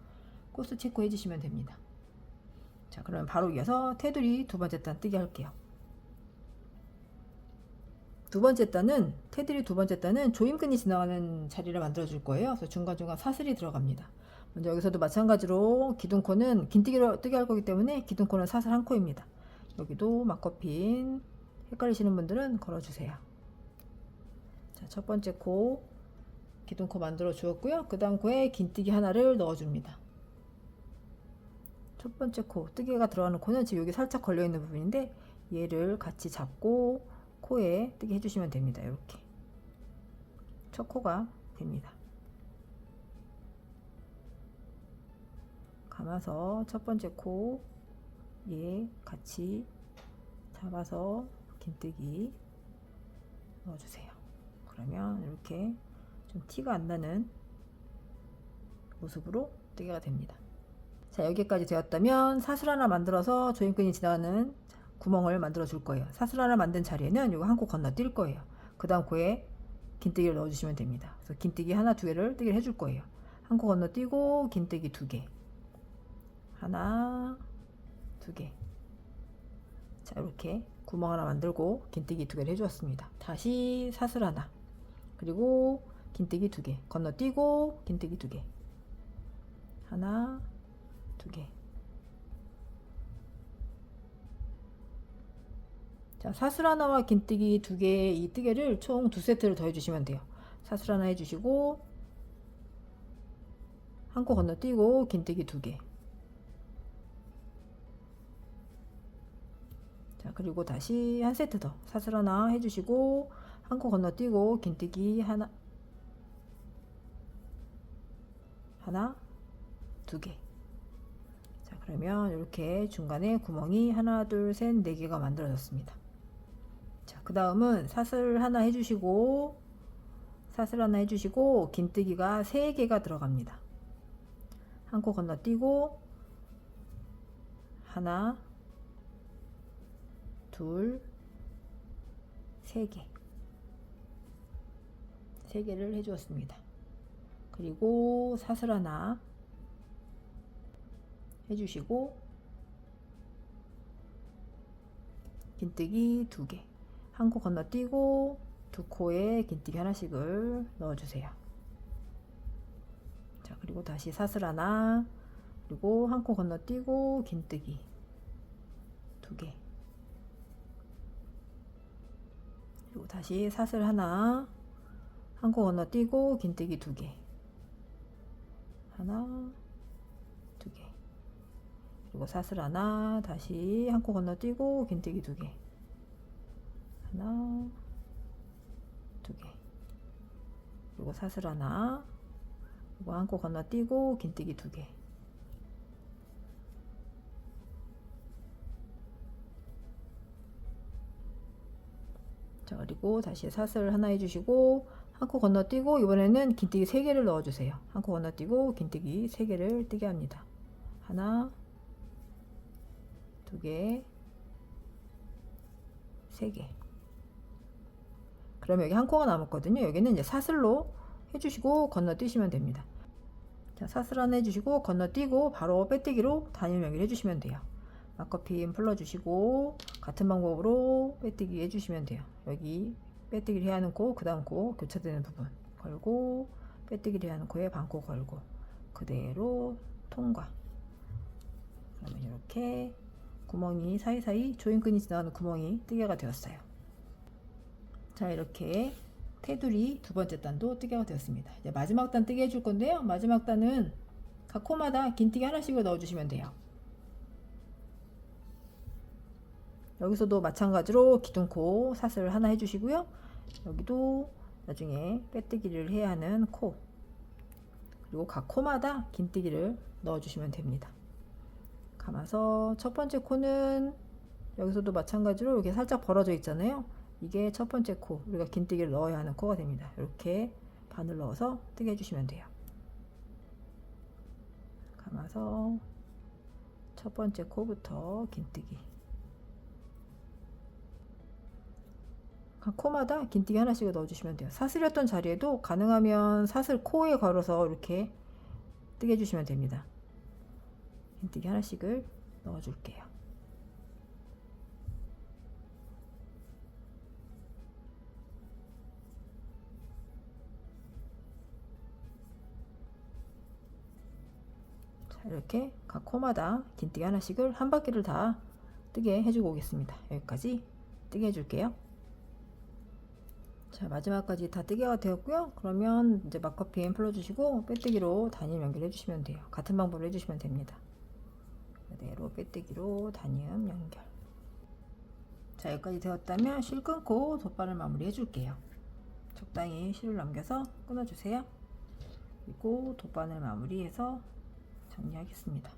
Speaker 1: 코스 체크해 주시면 됩니다. 자, 그러면 바로 이어서 테두리 두 번째 단 뜨게 할게요. 테두리 두 번째 단은 조임끈이 지나가는 자리를 만들어 줄 거예요. 그래서 중간중간 사슬이 들어갑니다. 먼저 여기서도 마찬가지로 기둥코는 긴뜨기로 뜨게 할 거기 때문에 기둥코는 사슬 한 코입니다. 여기도 마커핀 헷갈리시는 분들은 걸어주세요. 자, 첫 번째 코 기둥코 만들어 주었고요. 그 다음 코에 긴뜨기 하나를 넣어줍니다. 첫 번째 코 뜨개가 들어가는 코는 지금 여기 살짝 걸려 있는 부분인데, 얘를 같이 잡고 코에 뜨게 해주시면 됩니다. 이렇게 첫 코가 됩니다. 감아서 첫 번째 코 얘 같이 잡아서 긴뜨기 넣어주세요. 그러면 이렇게 좀 티가 안 나는 모습으로 뜨개가 됩니다. 자, 여기까지 되었다면 사슬 하나 만들어서 조임끈이 지나가는 구멍을 만들어 줄 거예요. 사슬 하나 만든 자리에는 이거 한 코 건너뛸 거예요. 그 다음 코에 긴뜨기를 넣어주시면 됩니다. 그래서 긴뜨기 하나, 두 개를 뜨개를 해줄 거예요. 한 코 건너뛰고 긴뜨기 두 개, 하나, 두 개. 자, 이렇게 구멍 하나 만들고 긴뜨기 두 개를 해주었습니다. 다시 사슬 하나, 그리고 긴뜨기 두 개, 건너뛰고 긴뜨기 두 개, 하나, 두 개. 자, 사슬 하나와 긴뜨기 두 개, 이 뜨개를 총 두 세트를 더 해주시면 돼요. 사슬 하나 해주시고, 한 코 건너뛰고 긴뜨기 두 개. 자, 그리고 다시 한 세트 더 사슬 하나 해주시고, 한 코 건너뛰고 긴뜨기 하나, 두 개. 자, 그러면 이렇게 중간에 구멍이 하나, 둘, 셋, 네 개가 만들어졌습니다. 자, 그 다음은 사슬 하나 해주시고 긴뜨기가 3개가 들어갑니다. 한 코 건너뛰고 하나, 둘, 3개, 3개를 해주었습니다. 그리고 사슬 하나 해주시고 긴뜨기 두 개, 한 코 건너뛰고 두 코에 긴뜨기 하나씩을 넣어주세요. 자, 그리고 다시 사슬 하나, 그리고 한 코 건너뛰고 긴뜨기 두 개, 그리고 다시 사슬 하나, 한 코 건너뛰고 긴뜨기 두 개, 하나, 두 개, 그리고 사슬 하나, 다시 한 코 건너뛰고 긴뜨기 두 개, 하나, 두 개, 그리고 사슬 하나, 이거 한 코 건너뛰고 긴뜨기 2개. 자, 그리고 다시 사슬 하나 해주시고 한 코 건너뛰고 이번에는 긴뜨기 3개를 넣어주세요. 한 코 건너뛰고 긴뜨기 3개를 뜨게 합니다. 하나, 2개, 3개. 그러면 여기 한 코가 남았거든요. 여기는 이제 사슬로 해주시고 건너뛰시면 됩니다. 자, 사슬 하나 해주시고 건너뛰고 바로 빼뜨기로 단일 연결 해주시면 돼요. 마커핀 풀러주시고 같은 방법으로 빼뜨기 해주시면 돼요. 여기 빼뜨기를 해야 하는 코, 그 다음 코 교차되는 부분 걸고, 빼뜨기를 해야 하는 코에 반코 걸고 그대로 통과. 그러면 이렇게 구멍이 사이사이 조임끈이 지나가는 구멍이 뜨개가 되었어요. 자, 이렇게 테두리 2번째 단도 뜨개가 되었습니다. 이제 마지막 단 뜨개 해줄 건데요. 마지막 단은 각 코마다 긴뜨기 하나씩을 넣어주시면 돼요. 여기서도 마찬가지로 기둥코 사슬 하나 해주시고요. 여기도 나중에 빼뜨기를 해야 하는 코, 그리고 각 코마다 긴뜨기를 넣어주시면 됩니다. 감아서 첫 번째 코는 여기서도 마찬가지로 이렇게 살짝 벌어져 있잖아요. 이게 첫 번째 코, 우리가 긴뜨기를 넣어야 하는 코가 됩니다. 이렇게 바늘 넣어서 뜨게 해주시면 돼요. 감아서 첫 번째 코부터 긴뜨기. 각 코마다 긴뜨기 하나씩을 넣어주시면 돼요. 사슬이었던 자리에도 가능하면 사슬 코에 걸어서 이렇게 뜨게 해주시면 됩니다. 긴뜨기 하나씩을 넣어줄게요. 자, 이렇게 각 코마다 긴뜨기 하나씩을 한 바퀴를 다 뜨게 해주고 오겠습니다. 여기까지 뜨게 해줄게요. 자, 마지막까지 다 뜨개가 되었고요. 그러면 이제 마커핀 풀어주시고 빼뜨기로 단임 연결해 주시면 돼요. 같은 방법으로 해주시면 됩니다. 그대로 빼뜨기로 단임 연결. 자, 여기까지 되었다면 실 끊고 돗바늘 마무리 해줄게요. 적당히 실을 넘겨서 끊어주세요. 그리고 돗바늘 마무리해서 정리하겠습니다.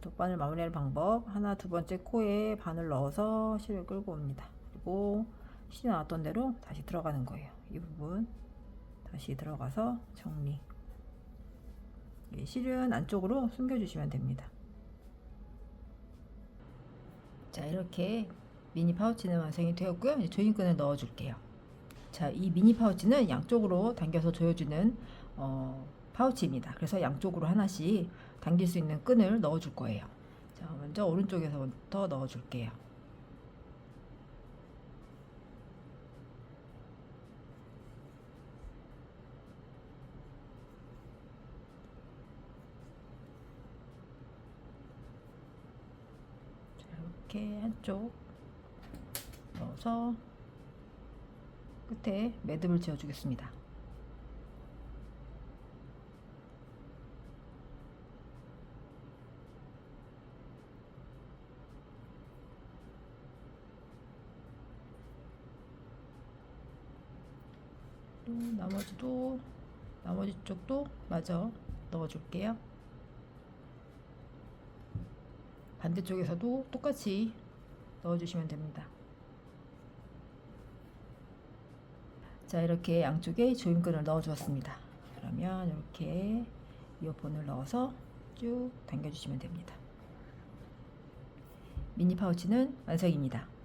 Speaker 1: 돗바늘 마무리하는 방법, 하나, 두 번째 코에 바늘 넣어서 실을 끌고 옵니다. 그리고 실이 나왔던 대로 다시 들어가는 거예요. 이 부분 다시 들어가서 정리. 실은 안쪽으로 숨겨주시면 됩니다. 자, 이렇게 미니 파우치는 완성이 되었고요. 이제 조임끈을 넣어줄게요. 자, 이 미니 파우치는 양쪽으로 당겨서 조여주는 파우치입니다. 그래서 양쪽으로 하나씩 당길 수 있는 끈을 넣어 줄 거예요. 자, 먼저 오른쪽에서부터 넣어 줄게요. 자, 이렇게 한쪽 넣어서 끝에 매듭을 지어 주겠습니다. 나머지 쪽도 마저 넣어줄게요. 반대쪽에서도 똑같이 넣어주시면 됩니다. 자, 이렇게 양쪽에 조임끈을 넣어 주었습니다. 그러면 이렇게 이어폰을 넣어서 쭉 당겨주시면 됩니다. 미니 파우치는 완성입니다.